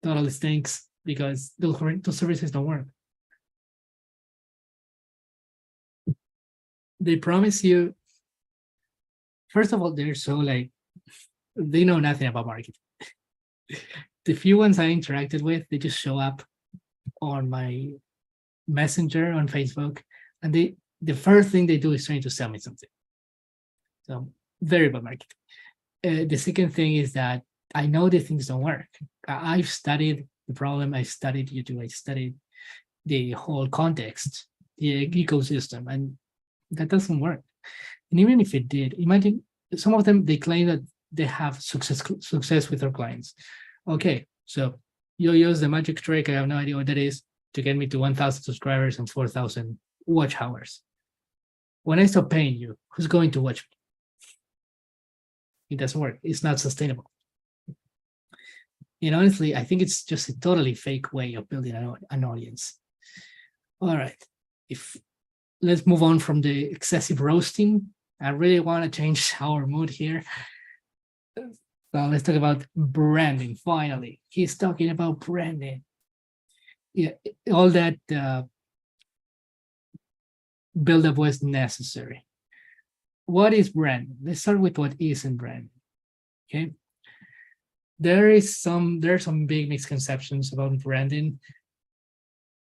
totally stinks because those services don't work. They promise you, first of all, they're so like, they know nothing about marketing. The few ones I interacted with, they just show up on my messenger on Facebook, and the first thing they do is trying to sell me something. So very bad marketing. The second thing is that I know the things don't work. I've studied the problem. I studied YouTube. I studied the whole context, the ecosystem, and that doesn't work. And even if it did, imagine some of them, they claim that they have success with their clients. Okay, so you use the magic trick, I have no idea what that is, to get me to 1,000 subscribers and 4,000 watch hours. When I stop paying you, who's going to watch me? It doesn't work. It's not sustainable. And honestly, I think it's just a totally fake way of building an audience. All right, let's move on from the excessive roasting. I really want to change our mood here. So let's talk about branding. Finally, he's talking about branding. Yeah, all that buildup was necessary. What is branding? Let's start with what isn't branding. Okay. There are some big misconceptions about branding.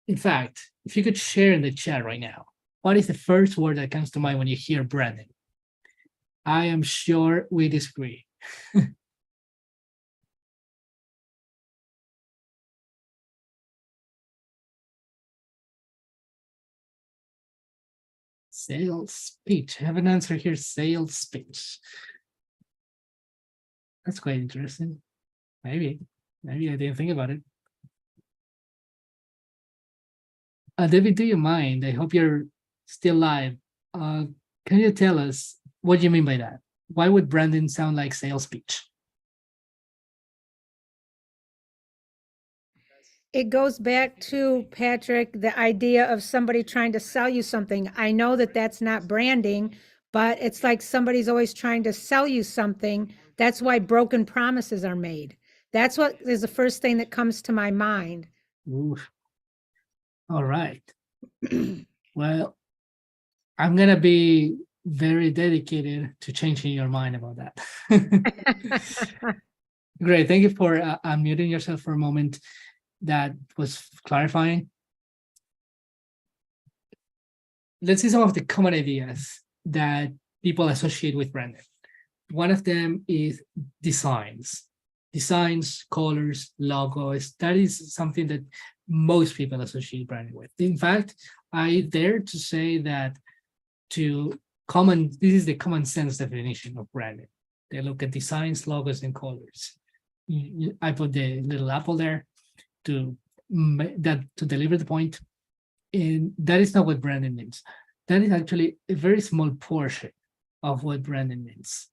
In fact, if you could share in the chat right now, what is the first word that comes to mind when you hear branding? I am sure we disagree. Sales pitch. I have an answer here. Sales pitch. That's quite interesting. Maybe I didn't think about it. David, do you mind? I hope you're still live. Can you tell us what you mean by that? Why would branding sound like sales pitch? It goes back to, Patrick, the idea of somebody trying to sell you something. I know that that's not branding, but it's like somebody's always trying to sell you something. That's why broken promises are made. That's what is the first thing that comes to my mind. Oof. All right. Well, I'm gonna be very dedicated to changing your mind about that. Great. Thank you for unmuting yourself for a moment. That was clarifying. Let's see some of the common ideas that people associate with branding. One of them is designs. Designs, colors, logos. That is something that most people associate branding with. In fact, I dare to say that this is the common sense definition of branding. They look at designs, logos, and colors. I put the little apple there to deliver the point. And that is not what branding means. That is actually a very small portion of what branding means.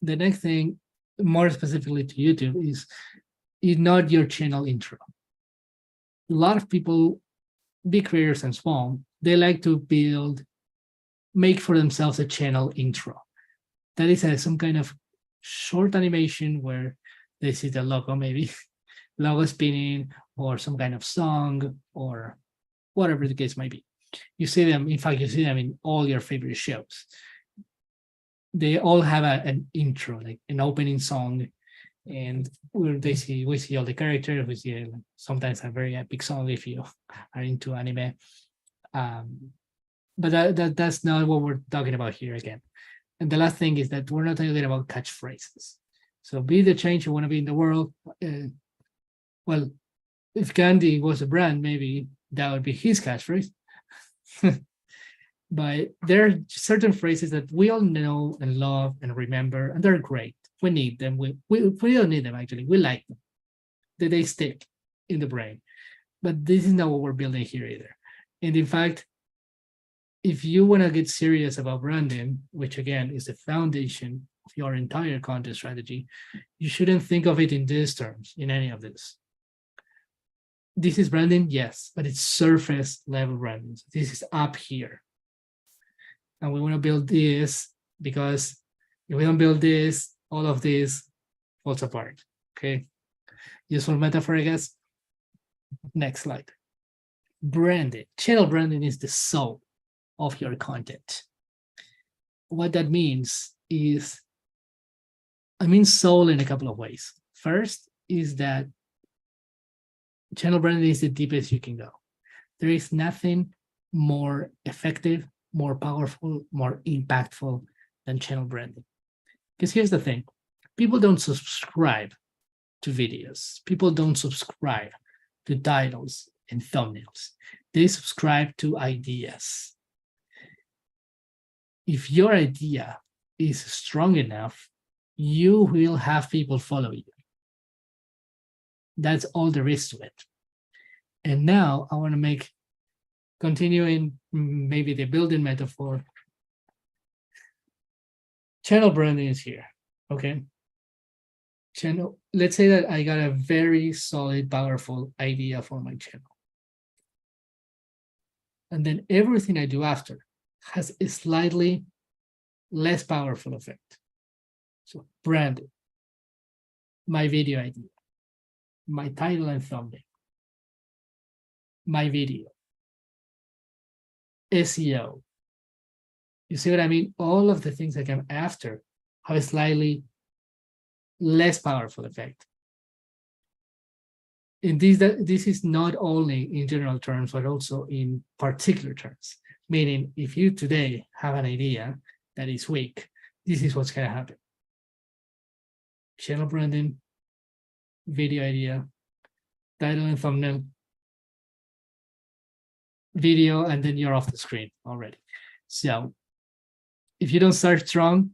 The next thing, more specifically to YouTube, is not your channel intro. A lot of people, big creators and small, they like to make for themselves a channel intro. That is some kind of short animation where they see the logo, maybe logo spinning, or some kind of song, or whatever the case might be. You see them, in fact, you see them in all your favorite shows. They all have an intro, like an opening song, and we see all the characters. We see sometimes a very epic song if you are into anime. But that's not what we're talking about here again. And the last thing is that we're not talking about catchphrases. So be the change you want to be in the world. Well, if Gandhi was a brand, maybe that would be his catchphrase. But there are certain phrases that we all know and love and remember, and they're great. We need them. We don't need them, actually. We like them. They stick in the brain. But this is not what we're building here either. And in fact, if you want to get serious about branding, which again is the foundation of your entire content strategy, you shouldn't think of it in these terms, in any of this. This is branding, yes, but it's surface level branding. So this is up here. And we want to build this because if we don't build this, all of this falls apart. Okay. Useful metaphor, I guess. Next slide. Branding. Channel branding is the soul of your content. What that means is, I mean soul in a couple of ways. First is that channel branding is the deepest you can go. There is nothing more effective, more powerful, more impactful than channel branding. Because here's the thing, people don't subscribe to videos. People don't subscribe to titles and thumbnails. They subscribe to ideas. If your idea is strong enough, you will have people follow you. That's all there is to it. And now I want to continuing maybe the building metaphor. Channel branding is here, okay? Let's say that I got a very solid, powerful idea for my channel. And then everything I do after has a slightly less powerful effect. So branding, my video idea, my title and thumbnail, my video, SEO. You see what I mean? All of the things that come after have a slightly less powerful effect. And this is not only in general terms, but also in particular terms. Meaning, if you today have an idea that is weak, this is what's going to happen. Channel branding, video idea, title and thumbnail, video, and then you're off the screen already. So if you don't start strong,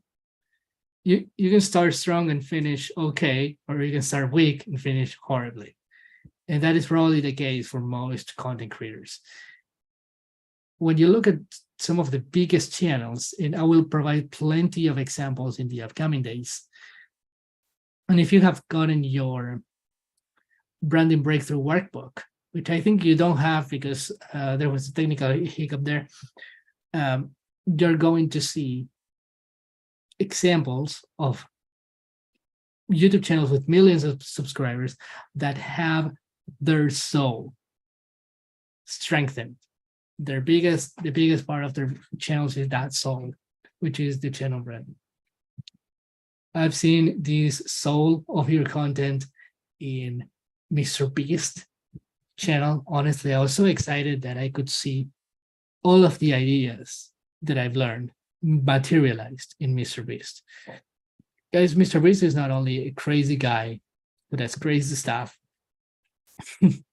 you can start strong and finish okay, or you can start weak and finish horribly. And that is probably the case for most content creators. When you look at some of the biggest channels, and I will provide plenty of examples in the upcoming days. And if you have gotten your branding breakthrough workbook, which I think you don't have because there was a technical hiccup there, you're going to see examples of YouTube channels with millions of subscribers that have their soul strengthened. The biggest part of their channels is that soul, which is the channel brand. I've seen this soul of your content in Mr. Beast channel. Honestly, I was so excited that I could see all of the ideas that I've learned materialized in Mr. Beast. Guys, Mr. Beast is not only a crazy guy who does crazy stuff and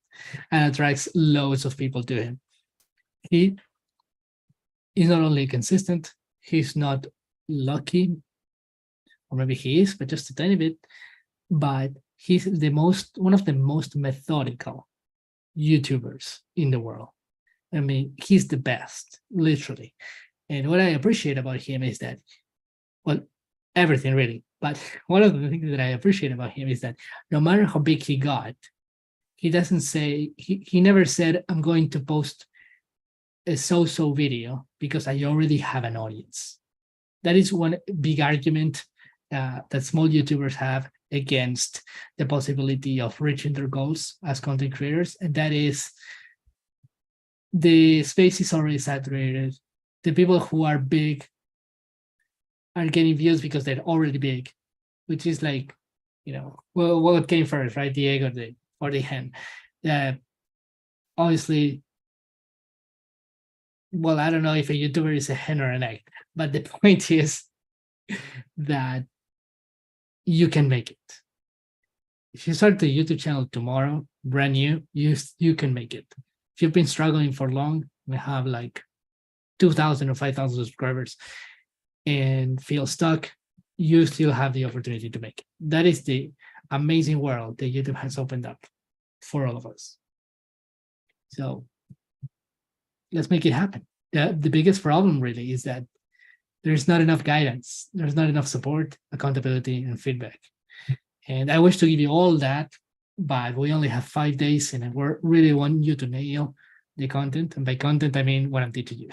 attracts loads of people to him. He is not only consistent, he's not lucky, or maybe he is, but just a tiny bit, but he's one of the most methodical YouTubers in the world. I mean, he's the best, literally. And what I appreciate about him is that, well, everything really, but one of the things that I appreciate about him is that no matter how big he got, he doesn't say, he never said, I'm going to post a so-so video because I already have an audience. That is one big argument that small YouTubers have against the possibility of reaching their goals as content creators, and that is the space is already saturated. The people who are big are getting views because they're already big, which is like, well, what came first, right? The egg or the hen? Obviously, well, I don't know if a YouTuber is a hen or an egg, but the point is that you can make it. If you start the YouTube channel tomorrow, brand new, you can make it. If you've been struggling for long, we have like 2,000 or 5,000 subscribers and feel stuck, you still have the opportunity to make it. That is the amazing world that YouTube has opened up for all of us. So let's make it happen. The biggest problem really is that there's not enough guidance. There's not enough support, accountability, and feedback. And I wish to give you all that, but we only have 5 days and I really want you to nail the content. And by content, I mean what I'm teaching you.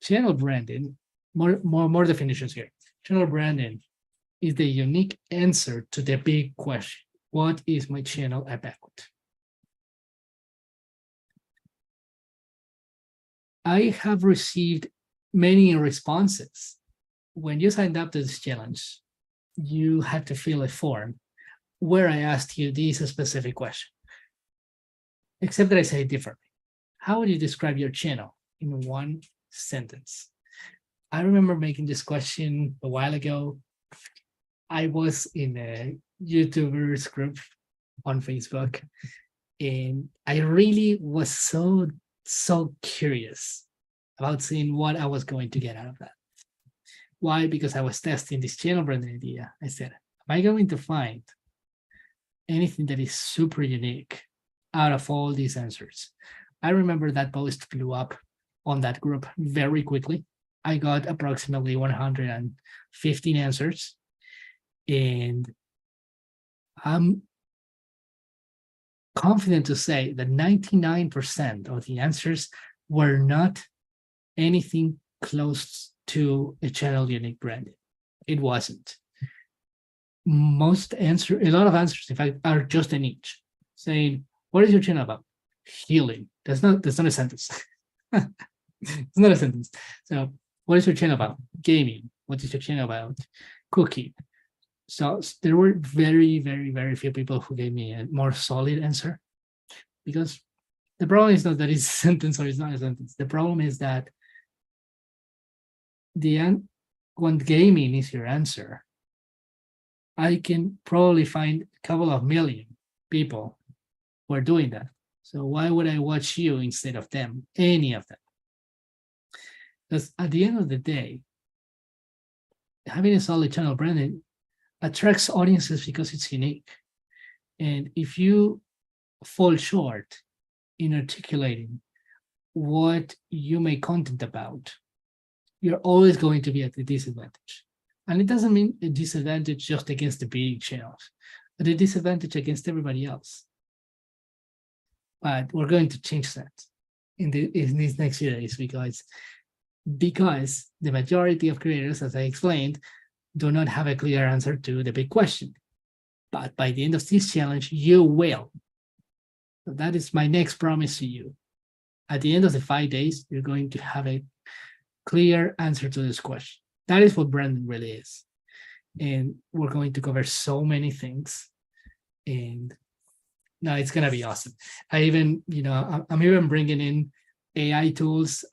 Channel branding, more definitions here. Channel branding is the unique answer to the big question. What is my channel about? I have received many responses. When you signed up to this challenge, you had to fill a form where I asked you this specific question, except that I say it differently. How would you describe your channel in one sentence? I remember making this question a while ago. I was in a YouTubers group on Facebook, and I really was so curious about seeing what I was going to get out of that. Why? Because I was testing this channel branding idea. I said, am I going to find anything that is super unique out of all these answers? I remember that post blew up on that group very quickly. I got approximately 115 answers, and I'm confident to say that 99% of the answers were not anything close to a channel unique branding. It wasn't. A lot of answers, in fact, are just a niche, saying, what is your channel about? Healing. That's not a sentence. It's not a sentence. So what is your channel about? Gaming. What is your channel about? Cooking. So there were very, very, very few people who gave me a more solid answer, because the problem is not that it's a sentence or it's not a sentence. The problem is that when gaming is your answer, I can probably find a couple of million people who are doing that. So why would I watch you instead of them, any of them? Because at the end of the day, having a solid channel branding attracts audiences because it's unique. And if you fall short in articulating what you make content about, you're always going to be at a disadvantage. And it doesn't mean a disadvantage just against the big channels, but a disadvantage against everybody else. But we're going to change that in these next few days because the majority of creators, as I explained, do not have a clear answer to the big question. But by the end of this challenge, you will. So that is my next promise to you. At the end of the 5 days, you're going to have a clear answer to this question. That is what branding really is. And we're going to cover so many things. And no, it's going to be awesome. I'm even bringing in AI tools.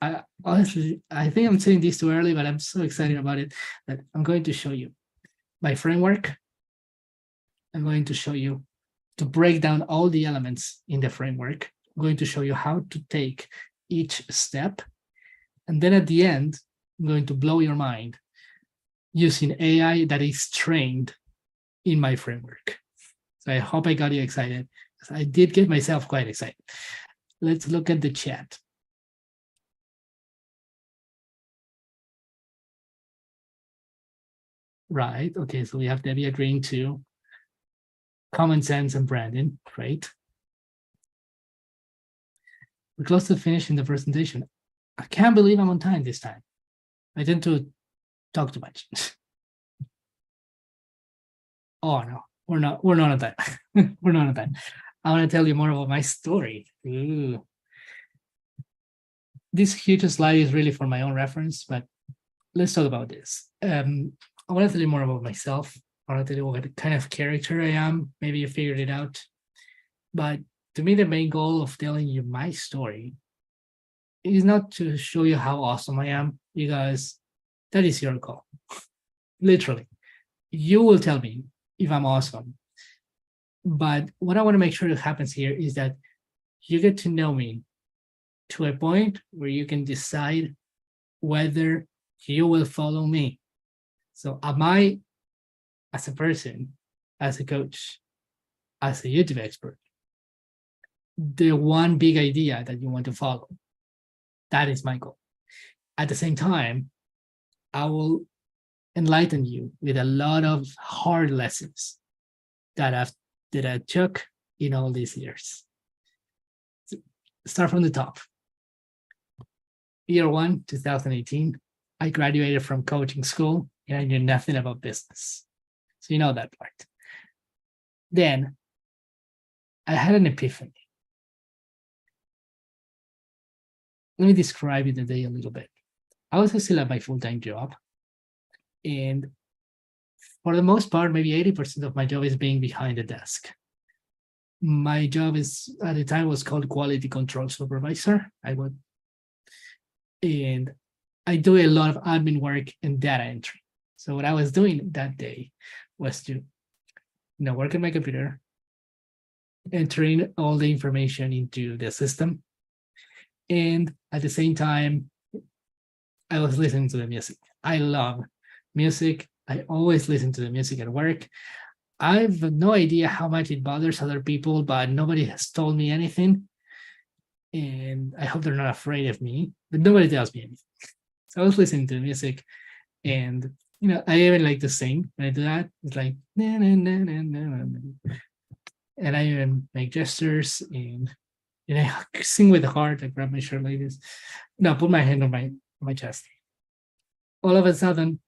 Honestly, I think I'm saying this too early, but I'm so excited about it that I'm going to show you my framework. I'm going to show you to break down all the elements in the framework. I'm going to show you how to take each step. And then at the end, I'm going to blow your mind using AI that is trained in my framework. So I hope I got you excited. I did get myself quite excited. Let's look at the chat. Right, okay, so we have Debbie agreeing to common sense and branding, right? We're close to finishing the presentation. I can't believe I'm on time this time. I tend to talk too much. Oh no, we're not on time. We're not on time. I want to tell you more about my story. Ooh. This huge slide is really for my own reference, but let's talk about this. I want to tell you more about myself. I want to tell you what kind of character I am. Maybe you figured it out. But to me, the main goal of telling you my story is not to show you how awesome I am, because that is your call. Literally, you will tell me if I'm awesome. But what I want to make sure that happens here is that you get to know me to a point where you can decide whether you will follow me. So am I, as a person, as a coach, as a YouTube expert, the one big idea that you want to follow? That is my goal. At the same time, I will enlighten you with a lot of hard lessons that I took in all these years. So start from the top. Year 1, 2018, I graduated from coaching school and I knew nothing about business. So you know that part. Then I had an epiphany. Let me describe it today a little bit. I was still at my full-time job, and for the most part, maybe 80% of my job is being behind the desk. My job is, at the time, was called quality control supervisor. And I do a lot of admin work and data entry. So what I was doing that day was to, work on my computer, entering all the information into the system. And at the same time, I was listening to the music. I love music. I always listen to the music at work. I have no idea how much it bothers other people, but nobody has told me anything. And I hope they're not afraid of me, but nobody tells me anything. So I was listening to the music, and I even like to sing when I do that. It's like, na, na, na, na, na, na. And I even make gestures, and I sing with the heart. I grab my shirt like this. No, put my hand on my chest. All of a sudden,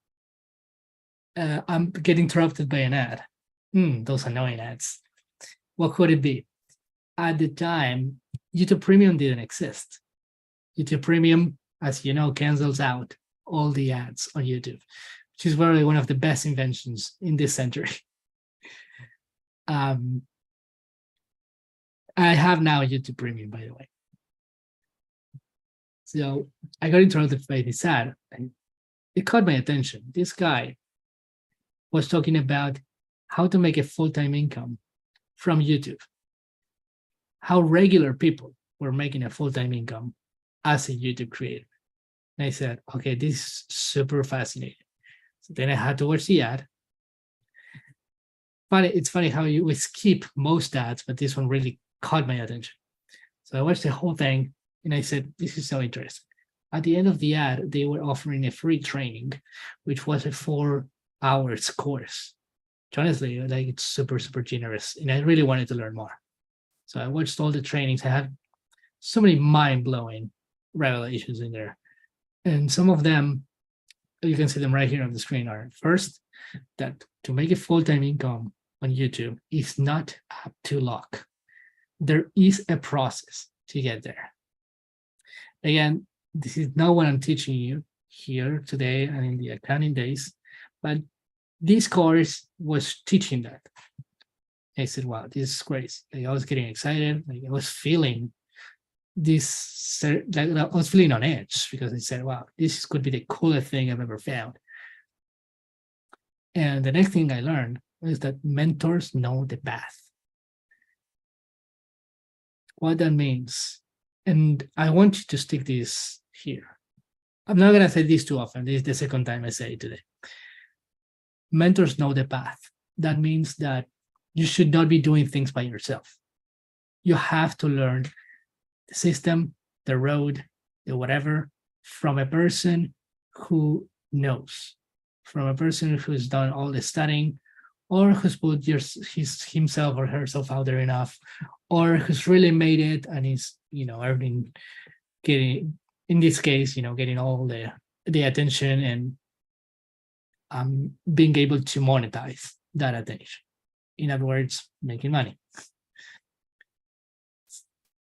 I'm getting interrupted by an ad. Those annoying ads. What could it be? At the time, YouTube Premium didn't exist. YouTube Premium, as you know, cancels out all the ads on YouTube, which is really one of the best inventions in this century. I have now YouTube Premium, by the way. So I got interrupted by this ad, and it caught my attention. This guy was talking about how to make a full-time income from YouTube. how regular people were making a full-time income as a YouTube creator. And I said, okay, this is super fascinating. So then I had to watch the ad. But it's funny how we skip most ads, but this one really caught my attention. So I watched the whole thing and I said, this is so interesting. At the end of the ad, they were offering a free training, which was a 4 hours course. Honestly, like, it's super, super generous. And I really wanted to learn more. So I watched all the trainings. I had so many mind-blowing revelations in there. And some of them, you can see them right here on the screen, are first, that to make a full-time income on YouTube is not up to luck. There is a process to get there. Again, this is not what I'm teaching you here today and in the accounting days, but this course was teaching that. I said, wow, this is great. Like, I was getting excited. Like, I was feeling this, like, I was feeling on edge because I said, wow, this could be the coolest thing I've ever found. And the next thing I learned is that mentors know the path. What that means, and I want you to stick this here. I'm not going to say this too often. This is the second time I say it today. Mentors know the path. That means that you should not be doing things by yourself. You have to learn the system, the road, the whatever, from a person who knows, from a person who's done all the studying, or who's put himself or herself out there enough, or who's really made it and is, earning, getting, in this case, getting all the attention and being able to monetize that attention. In other words, making money.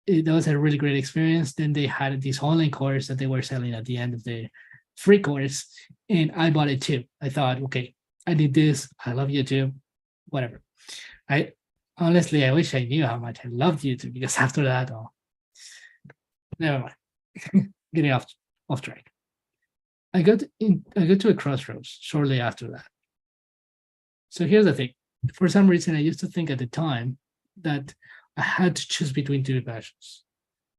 That was a really great experience. Then they had this online course that they were selling at the end of the free course, and I bought it too. I thought, okay, I need this. I love YouTube, whatever. I wish I knew how much I loved YouTube, because after that, never mind. Getting off track. I got to a crossroads shortly after that. So here's the thing. For some reason, I used to think at the time that I had to choose between two passions.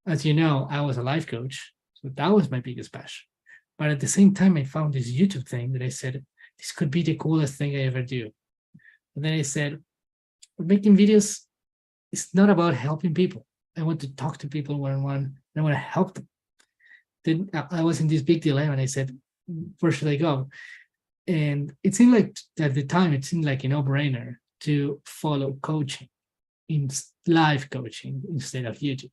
As you know, I was a life coach, so that was my biggest passion. But at the same time, I found this YouTube thing that I said, this could be the coolest thing I ever do. And then I said, making videos is not about helping people. I want to talk to people one-on-one, and I want to help them. Then I was in this big dilemma, and I said, where should I go? And it seemed like, at the time, it seemed like a no-brainer to follow coaching, in live coaching, instead of YouTube.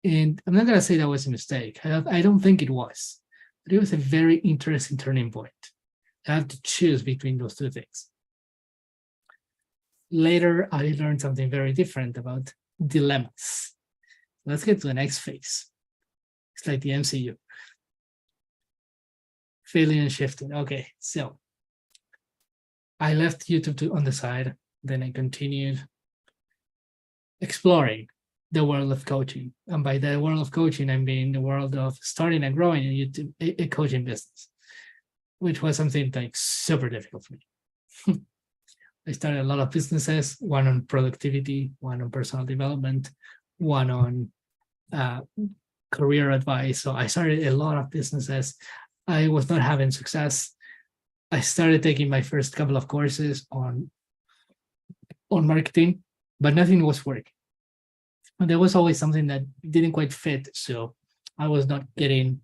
And I'm not going to say that was a mistake. I don't think it was. But it was a very interesting turning point. I have to choose between those two things. Later, I learned something very different about dilemmas. Let's get to the next phase. It's like the MCU. Failing and shifting. Okay, so I left YouTube on the side. Then I continued exploring the world of coaching. And by the world of coaching, I mean the world of starting and growing a YouTube, a coaching business, which was something like super difficult for me. I started a lot of businesses, one on productivity, one on personal development, one on career advice. So I started a lot of businesses. I was not having success. I started taking my first couple of courses on marketing, but nothing was working. And there was always something that didn't quite fit. So I was not getting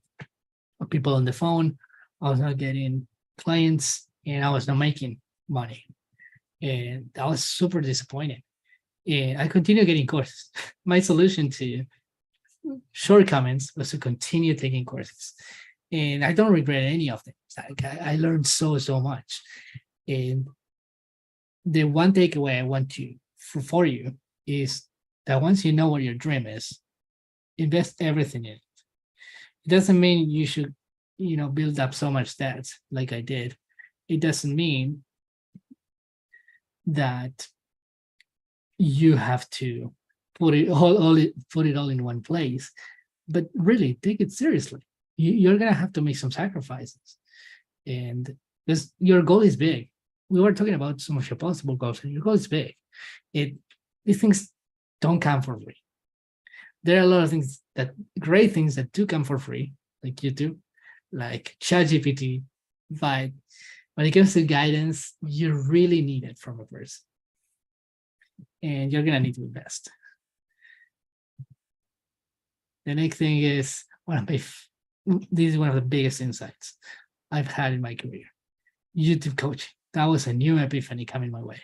people on the phone. I was not getting clients, and I was not making money. And that was super disappointing. And I continued getting courses. My solution to shortcomings was to continue taking courses. And I don't regret any of them. I learned so much. And the one takeaway I want to for you is that once you know what your dream is, invest everything in it. It doesn't mean you should, build up so much debt like I did. It doesn't mean that you have to put it all in one place, but really take it seriously. You're gonna have to make some sacrifices, and because your goal is big. We were talking about some of your possible goals, and your goal is big. These things don't come for free. There are a lot of things great things that do come for free, like YouTube, like ChatGPT, but when it comes to guidance, you really need it from a person. And you're gonna need to invest. The next thing is this is one of the biggest insights I've had in my career. YouTube coaching. That was a new epiphany coming my way.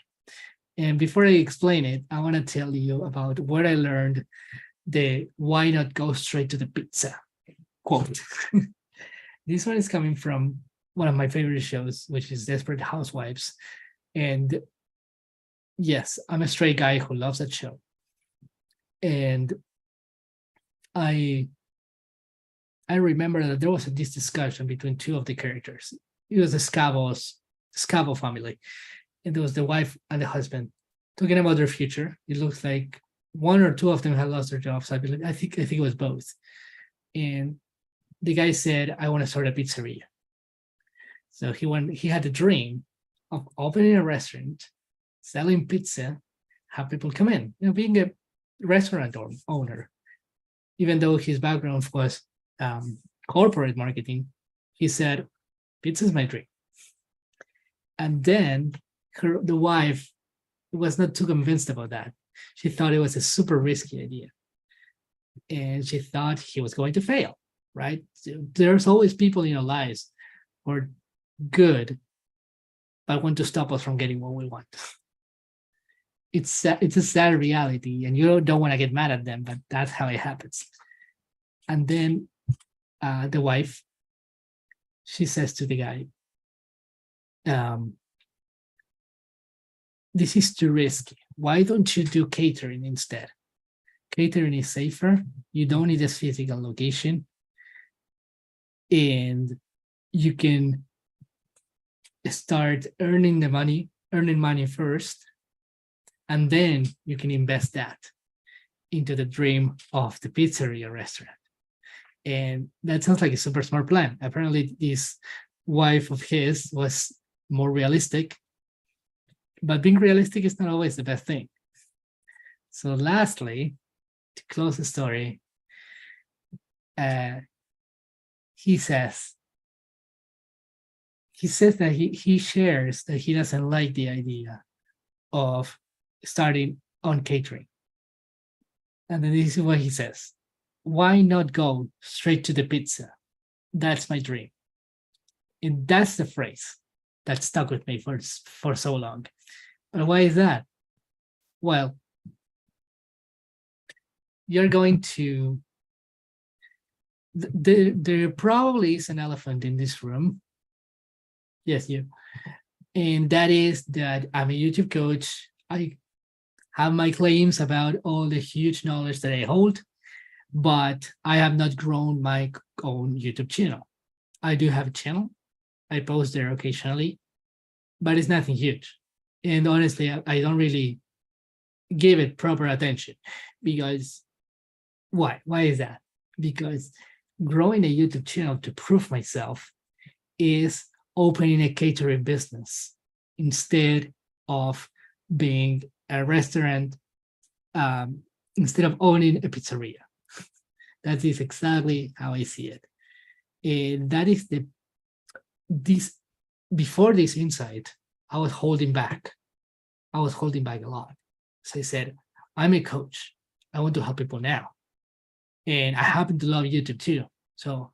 And before I explain it, I want to tell you about where I learned the why not go straight to the pizza quote. This one is coming from one of my favorite shows, which is Desperate Housewives. And yes, I'm a straight guy who loves that show. And I remember that there was this discussion between two of the characters. It was the Scavo family. And there was the wife and the husband talking about their future. It looks like one or two of them had lost their jobs. I think it was both. And the guy said, I want to start a pizzeria. So he had the dream of opening a restaurant, selling pizza, have people come in, being a restaurant owner. Even though his background was corporate marketing, he said, pizza is my dream. And then the wife was not too convinced about that. She thought it was a super risky idea. And she thought he was going to fail, right? There's always people in our lives who are good, but want to stop us from getting what we want. It's a sad reality, and you don't want to get mad at them, but that's how it happens. And then the wife, she says to the guy, this is too risky. Why don't you do catering instead? Catering is safer. You don't need a physical location. And you can start earning money first. And then you can invest that into the dream of the pizzeria restaurant. And that sounds like a super smart plan. Apparently, this wife of his was more realistic, but being realistic is not always the best thing. So lastly, to close the story, he says that he shares that he doesn't like the idea of starting on catering. And then this is what he says. Why not go straight to the pizza? That's my dream. And that's the phrase that stuck with me for so long. But why is that? Well, you're going to, there probably is an elephant in this room. Yes, you. And that is that I'm a YouTube coach. I have my claims about all the huge knowledge that I hold, but I have not grown my own YouTube channel. I do have a channel. I post there occasionally, but it's nothing huge. And honestly, I don't really give it proper attention because why? Why is that? Because growing a YouTube channel to prove myself is opening a catering business instead of being a restaurant, instead of owning a pizzeria. That is exactly how I see it. And that is before this insight, I was holding back. I was holding back a lot. So I said, I'm a coach. I want to help people now. And I happen to love YouTube too. So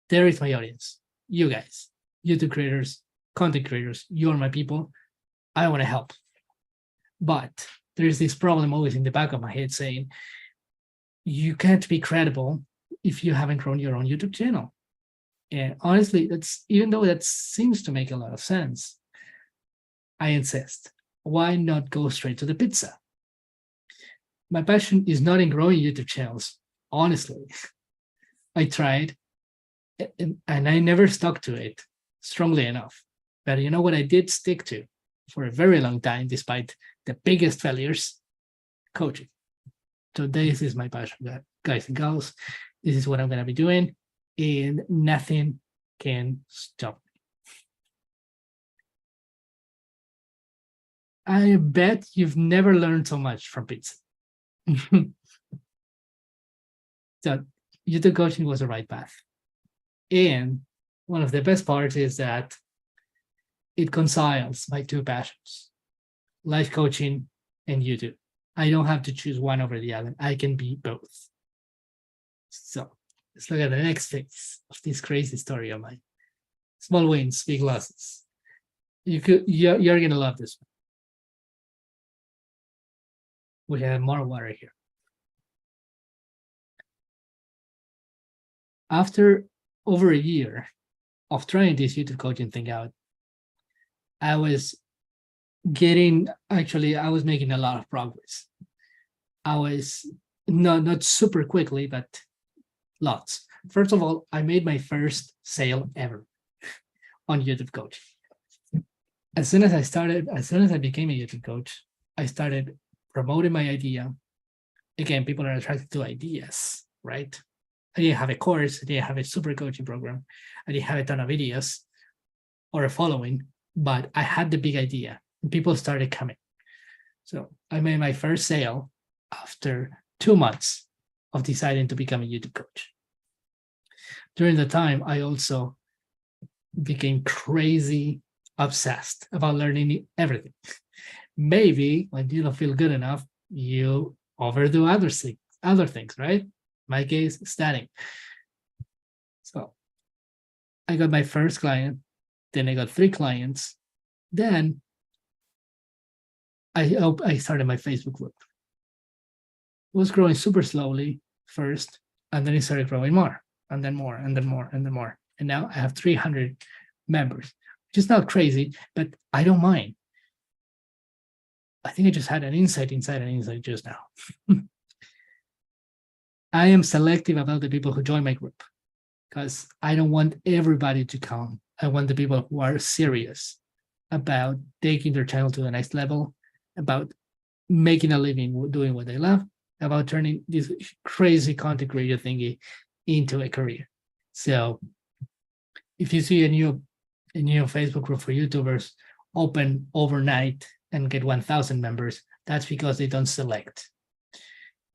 there is my audience. You guys, YouTube creators, content creators, you're my people. I want to help. But there's this problem always in the back of my head saying, you can't be credible if you haven't grown your own YouTube channel. And honestly, even though that seems to make a lot of sense, I insist, why not go straight to the pizza? My passion is not in growing YouTube channels. Honestly, I tried and I never stuck to it strongly enough. But you know what I did stick to for a very long time, despite the biggest failures? Coaching. So this is my passion, guys and girls. This is what I'm going to be doing, and nothing can stop me. I bet you've never learned so much from pizza. So YouTube coaching was the right path. And one of the best parts is that it reconciles my two passions, life coaching and YouTube. I don't have to choose one over the other. I can be both. So let's look at the next phase of this crazy story of mine. Small wins, big losses. You're gonna love this one. We have more water here. After over a year of trying this YouTube coaching thing out, I was making a lot of progress. I was not super quickly, but lots. First of all, I made my first sale ever on YouTube coaching. As soon as I became a YouTube coach, I started promoting my idea. Again, people are attracted to ideas, right? I didn't have a course, I didn't have a super coaching program, I didn't have a ton of videos or a following, but I had the big idea and people started coming. So I made my first sale after 2 months of deciding to become a YouTube coach. During the time, I also became crazy obsessed about learning everything. Maybe when you don't feel good enough, you overdo other things, right? My case, studying. So I got my first client, then I got 3 clients. Then I started my Facebook group. It was growing super slowly first, and then it started growing more, and then more, and then more, and then more. And now I have 300 members, which is not crazy, but I don't mind. I think I just had an insight inside an insight just now. I am selective about the people who join my group because I don't want everybody to come. I want the people who are serious about taking their channel to the next level, about making a living doing what they love, about turning this crazy content creator thingy into a career. So if you see a new Facebook group for YouTubers open overnight and get 1,000 members, that's because they don't select.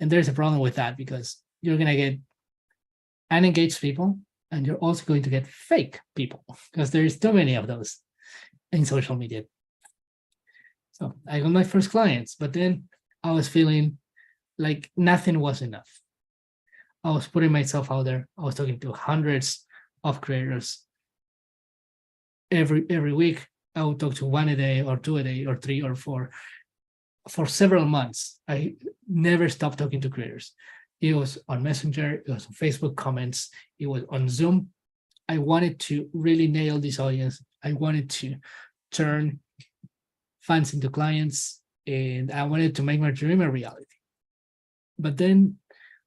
And there's a problem with that because you're going to get unengaged people and you're also going to get fake people because there's too many of those in social media. So I got my first clients, but then I was feeling like nothing was enough. I was putting myself out there. I was talking to hundreds of creators. Every week, I would talk to 1 a day or 2 a day or 3 or 4 for several months. I never stopped talking to creators. It was on Messenger, it was on Facebook comments, it was on Zoom. I wanted to really nail this audience. I wanted to turn fans into clients, and I wanted to make my dream a reality. But then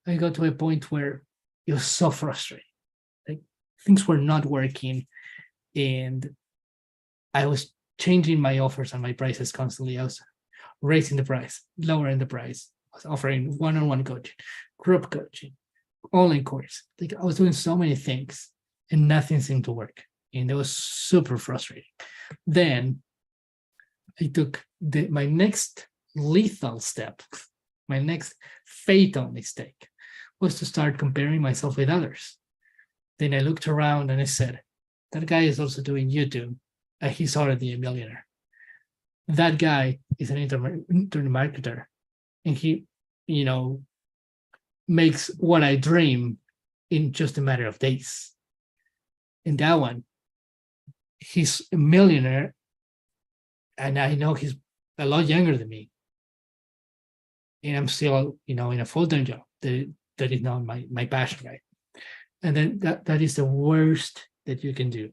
I got to a point where it was so frustrating. Like things were not working, and I was changing my offers and my prices constantly. I was raising the price, lowering the price. I was offering one-on-one coaching, group coaching, online course. Like I was doing so many things and nothing seemed to work. And it was super frustrating. Then I took my next lethal step, my next fatal mistake was to start comparing myself with others. Then I looked around and I said, that guy is also doing YouTube and he's already a millionaire. That guy is an internet marketer and he, makes what I dream in just a matter of days. And that one, he's a millionaire and I know he's a lot younger than me. And I'm still, in a full-time job that is not my passion, right? And then that is the worst that you can do.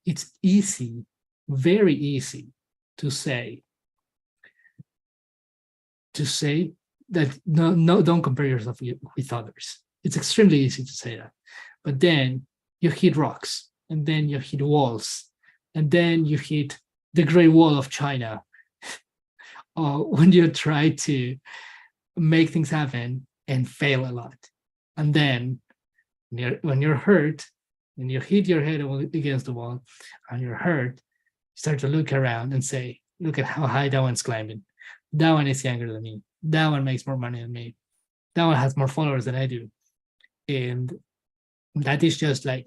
It's easy, very easy to say that no, don't compare yourself with others. It's extremely easy to say that. But then you hit rocks, and then you hit walls, and then you hit the Great Wall of China. When you try to make things happen and fail a lot. And then when you're hurt, and you hit your head against the wall and you're hurt, you start to look around and say, look at how high that one's climbing. That one is younger than me. That one makes more money than me. that one has more followers than I do. And that is just like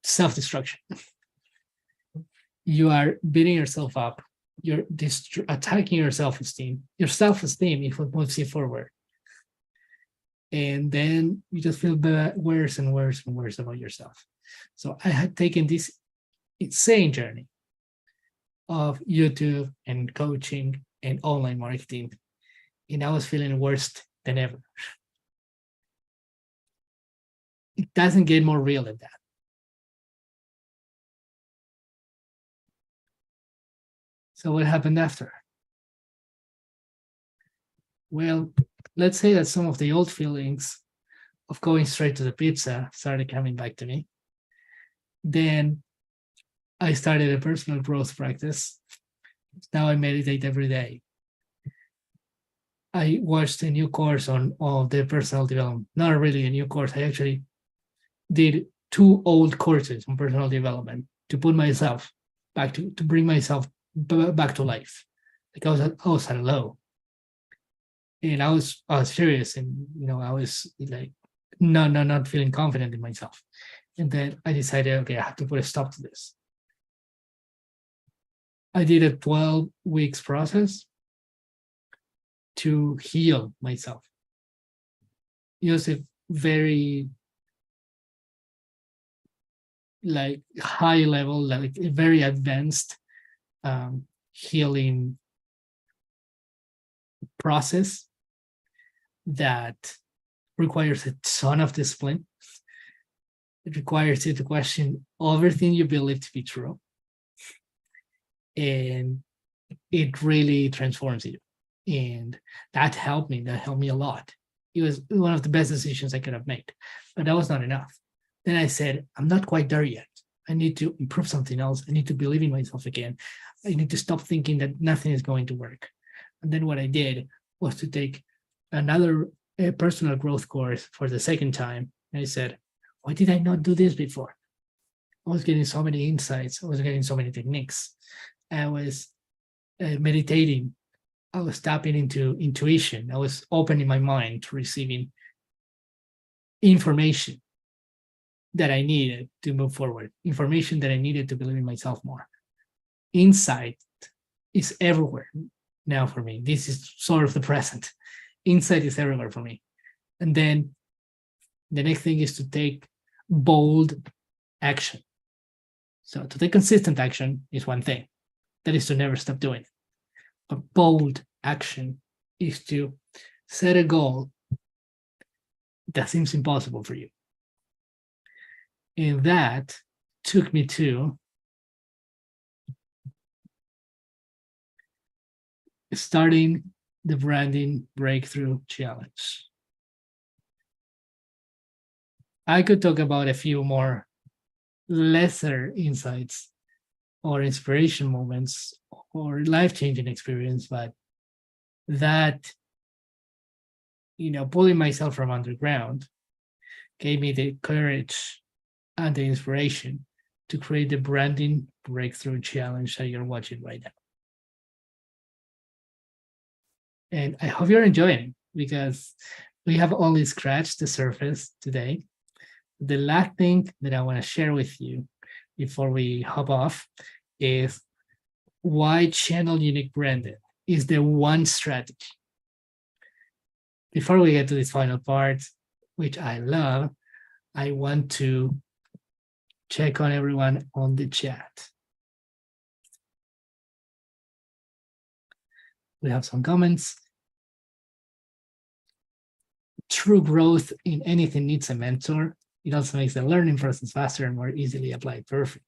self-destruction. You are beating yourself up. You're attacking your self-esteem. Your self-esteem is what moves you forward. And then you just feel worse and worse and worse about yourself. So I had taken this insane journey of YouTube and coaching and online marketing, and I was feeling worse than ever. It doesn't get more real than that. So what happened after? Well, let's say that some of the old feelings of going straight to the pizza started coming back to me. Then I started a personal growth practice. Now I meditate every day. I watched a new course on the personal development. Not really a new course. I actually did 2 old courses on personal development to put myself back to bring myself back to life. Like I was at a low, and I was serious, and I was like not feeling confident in myself. And then I decided, okay, I have to put a stop to this. I did a 12 weeks process to heal myself. It was a very like high level, like a very advanced healing process that requires a ton of discipline. It requires you to question everything you believe to be true. And it really transforms you. And that helped me. That helped me a lot. It was one of the best decisions I could have made. But that was not enough. Then I said, I'm not quite there yet. I need to improve something else. I need to believe in myself again. I need to stop thinking that nothing is going to work. And then what I did was to take another personal growth course for the second time. And I said, why did I not do this before? I was getting so many insights. I was getting so many techniques. I was meditating. I was tapping into intuition. I was opening my mind to receiving information that I needed to move forward, information that I needed to believe in myself more. Insight is everywhere now for me. This is sort of the present. Insight is everywhere for me. And then the next thing is to take bold action. So to take consistent action is one thing. That is to never stop doing it. But bold action is to set a goal that seems impossible for you. And that took me to starting the Branding Breakthrough Challenge. I could talk about a few more lesser insights or inspiration moments or life-changing experience, but that, pulling myself from underground gave me the courage and the inspiration to create the Branding Breakthrough Challenge that you're watching right now. And I hope you're enjoying it, because we have only scratched the surface today. The last thing that I want to share with you before we hop off is why channel unique branding is the one strategy. Before we get to this final part, which I love, I want to check on everyone on the chat. We have some comments. True growth in anything needs a mentor. It also makes the learning process faster and more easily applied. Perfect.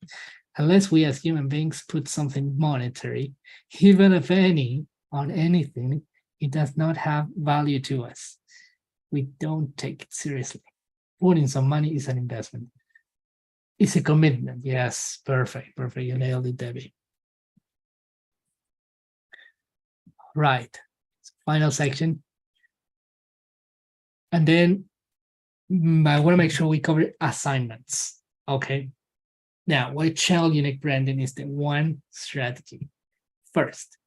Unless we as human beings put something monetary, even if any, on anything, it does not have value to us. We don't take it seriously. Putting some money is an investment. It's a commitment. Yes, perfect. You nailed it, Debbie. Right. Final section. And then I want to make sure we cover assignments. Okay. Now, why channel unique branding is the one strategy. First,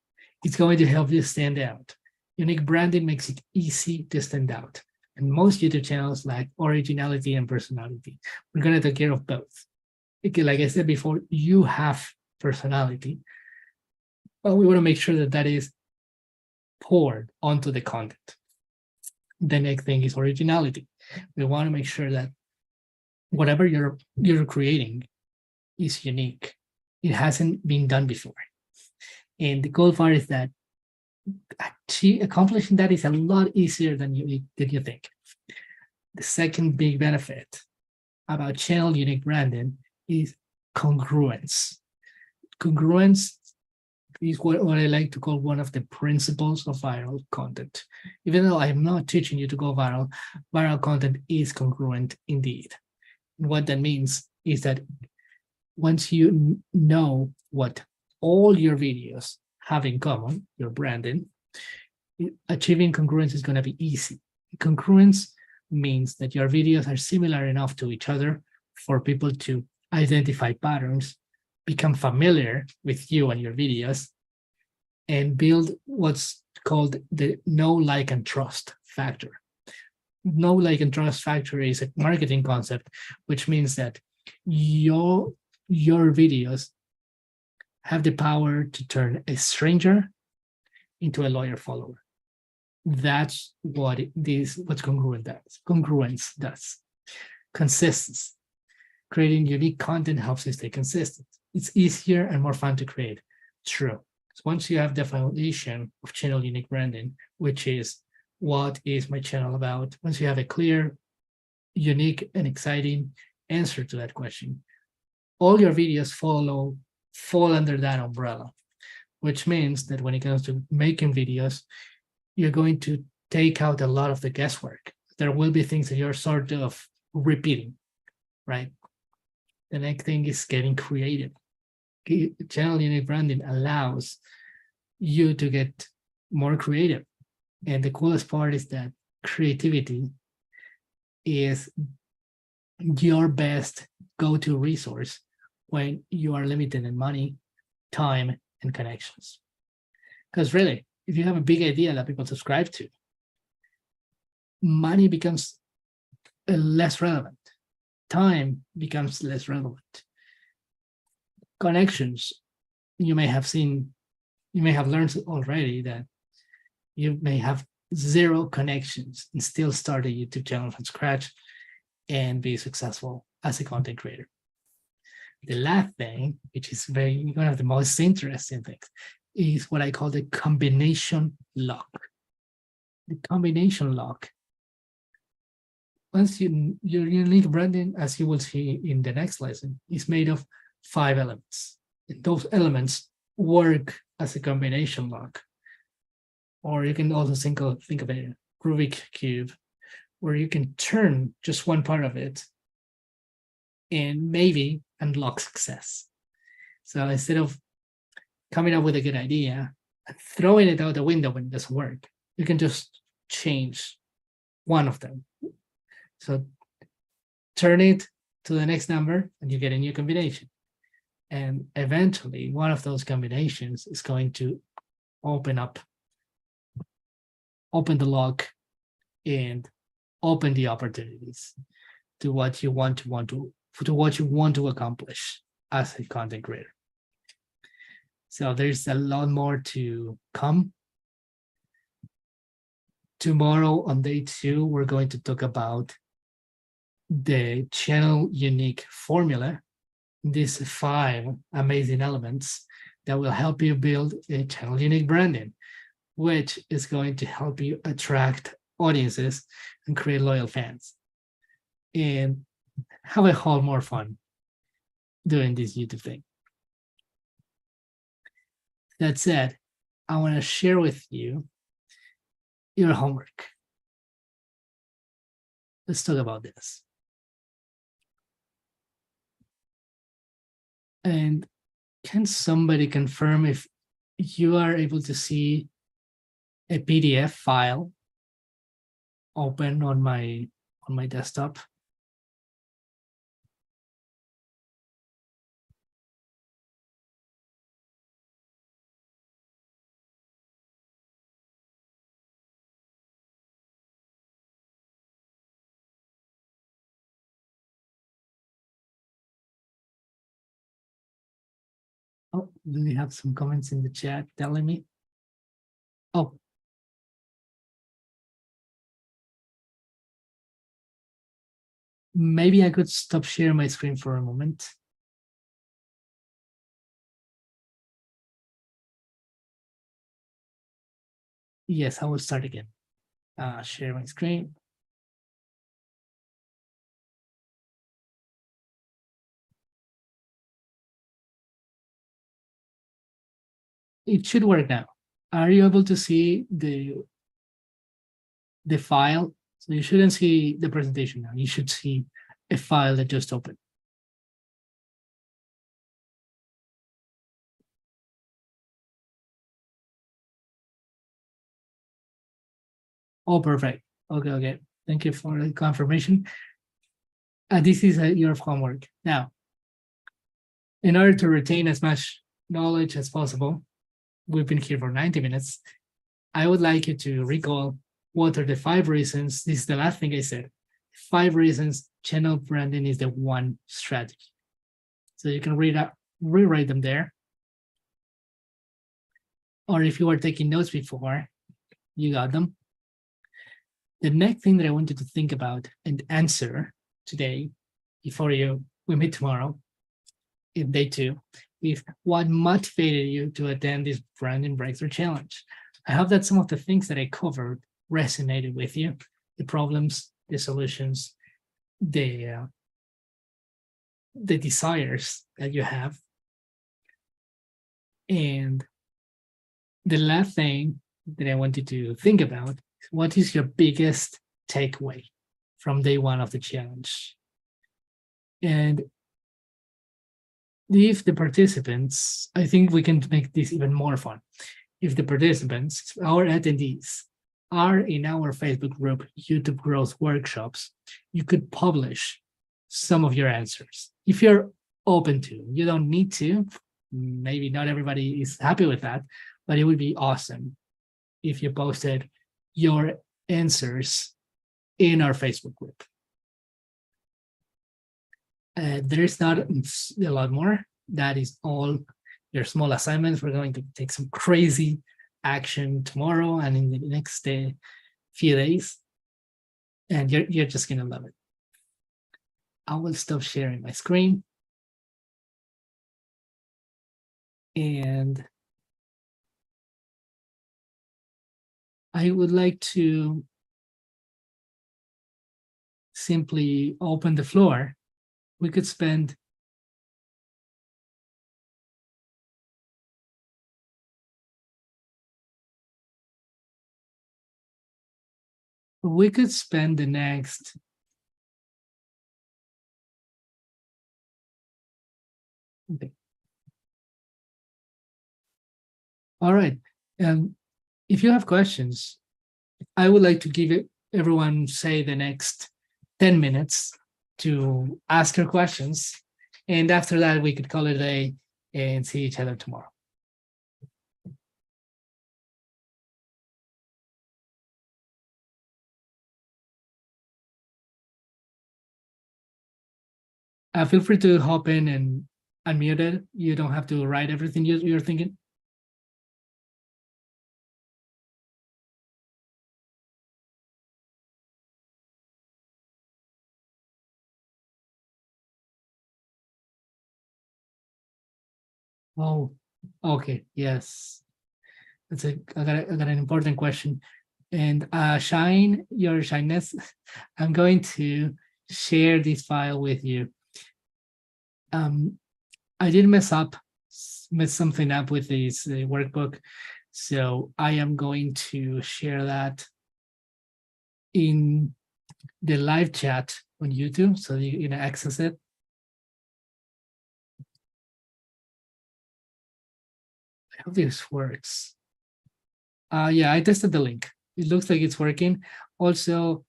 it's going to help you stand out. Unique branding makes it easy to stand out. And most YouTube channels lack originality and personality. We're going to take care of both. Like I said before, you have personality, but we want to make sure that that is poured onto the content. The next thing is originality. We want to make sure that whatever you're creating is unique. It hasn't been done before. And the cool part is that accomplishing that is a lot easier than you think. The second big benefit about channel unique branding is congruence. Congruence is what I like to call one of the principles of viral content. Even though I'm not teaching you to go viral, viral content is congruent indeed. And what that means is that once you know what all your videos have in common, your branding, achieving congruence is going to be easy. Congruence means that your videos are similar enough to each other for people to identify patterns, become familiar with you and your videos, and build what's called the know, like, and trust factor. Know, like, and trust factor is a marketing concept, which means that your videos have the power to turn a stranger into a loyal follower. That's what what's congruence does. Consistency. Creating unique content helps you stay consistent. It's easier and more fun to create. True. So once you have the foundation of channel unique branding, which is what is my channel about, once you have a clear, unique, and exciting answer to that question, all your videos fall under that umbrella, which means that when it comes to making videos, you're going to take out a lot of the guesswork. There will be things that you're sort of repeating, right? The next thing is getting creative. Channel unique branding allows you to get more creative. And the coolest part is that creativity is your best go-to resource when you are limited in money, time, and connections. Because really, if you have a big idea that people subscribe to, money becomes less relevant. Time becomes less relevant. Connections, you may have learned already that you may have 0 connections and still start a YouTube channel from scratch and be successful as a content creator. The last thing, which is one of the most interesting things, is what I call the combination lock. The combination lock. Once your unique branding, as you will see in the next lesson, is made of 5 elements. And those elements work as a combination lock. Or you can also think of a Rubik cube, where you can turn just one part of it and maybe unlock success. So instead of coming up with a good idea and throwing it out the window when it doesn't work, you can just change one of them. So turn it to the next number and you get a new combination. And eventually one of those combinations is going to open the lock and open the opportunities to what you want to accomplish as a content creator. So there's a lot more to come. Tomorrow on day 2, we're going to talk about the channel unique formula, these 5 amazing elements that will help you build a channel unique branding, which is going to help you attract audiences and create loyal fans and have a whole more fun doing this YouTube thing. That said, I want to share with you your homework. Let's talk about this. And can somebody confirm if you are able to see a PDF file open on my desktop? Oh, do we have some comments in the chat telling me? Oh. Maybe I could stop sharing my screen for a moment. Yes, I will start again. Share my screen. It should work now. Are you able to see the file? So you shouldn't see the presentation now. You should see a file that just opened. Oh, perfect. Okay. Thank you for the confirmation. This is your homework. Now, in order to retain as much knowledge as possible, we've been here for 90 minutes. I would like you to recall what are the 5 reasons. This is the last thing I said. 5 reasons channel branding is the one strategy. So you can rewrite them there. Or if you were taking notes before, you got them. The next thing that I want you to think about and answer today, before we meet tomorrow, in day 2, is what motivated you to attend this Branding Breakthrough Challenge. I hope that some of the things that I covered resonated with you, the problems, the solutions, the desires that you have. And the last thing that I want you to think about is, what is your biggest takeaway from day 1 of the challenge? And if the participants, I think we can make this even more fun. If the participants, our attendees, are in our Facebook group, YouTube Growth Workshops, you could publish some of your answers. If you're open to, you don't need to. Maybe not everybody is happy with that, but it would be awesome if you posted your answers in our Facebook group. There's not a lot more. That is all your small assignments. We're going to take some crazy action tomorrow and in the next few days. And you're just going to love it. I will stop sharing my screen. And I would like to simply open the floor. We could spend the next okay. All right. If you have questions, I would like to give everyone, say, the next 10 minutes to ask your questions. And after that, we could call it a day and see each other tomorrow. Feel free to hop in and unmute it. You don't have to write everything you're thinking. Oh, okay. Yes. I got an important question. And Shine, your shyness, I'm going to share this file with you. I did mess something up with this workbook. So I am going to share that in the live chat on YouTube, so you can access it. I hope this works. Yeah, I tested the link. It looks like it's working. Also,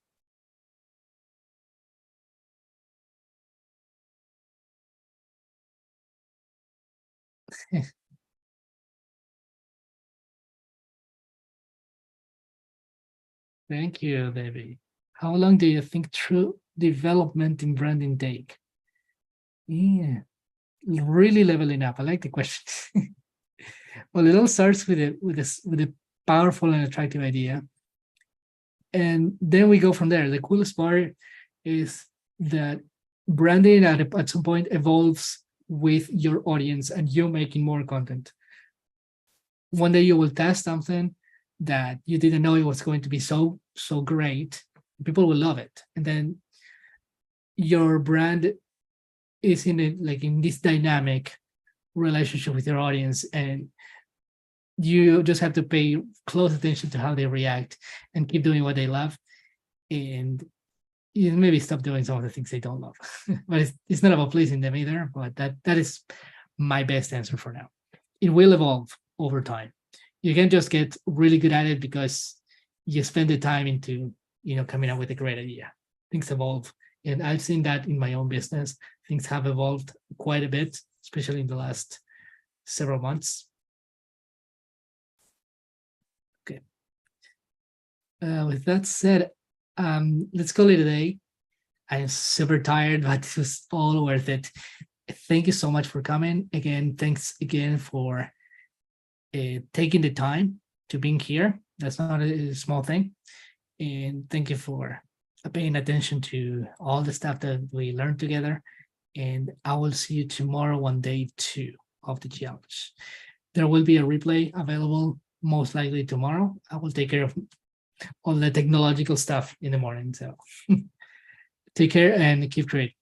thank you, Debbie. How long do you think true development in branding take? Yeah, really leveling up. I like the question. Well, it all starts with a powerful and attractive idea, and then we go from there. The coolest part is that branding at some point evolves with your audience and you making more content. One day you will test something that you didn't know it was going to be so great. People will love it, and then your brand is in this dynamic relationship with your audience, and you just have to pay close attention to how they react and keep doing what they love, and you maybe stop doing some of the things they don't love. But it's not about pleasing them either. But that is my best answer for now. It will evolve over time. You can just get really good at it because you spend the time into coming up with a great idea. Things evolve, and I've seen that in my own business. Things have evolved quite a bit, especially in the last several months. Okay. With that said, let's call it a day. I'm super tired, but it was all worth it. Thank you so much for coming. Again, thanks again for taking the time to being here. That's not a small thing. And thank you for paying attention to all the stuff that we learned together. And I will see you tomorrow on day 2 of the challenge. There will be a replay available most likely tomorrow. I will take care of all the technological stuff in the morning. So take care and keep creating.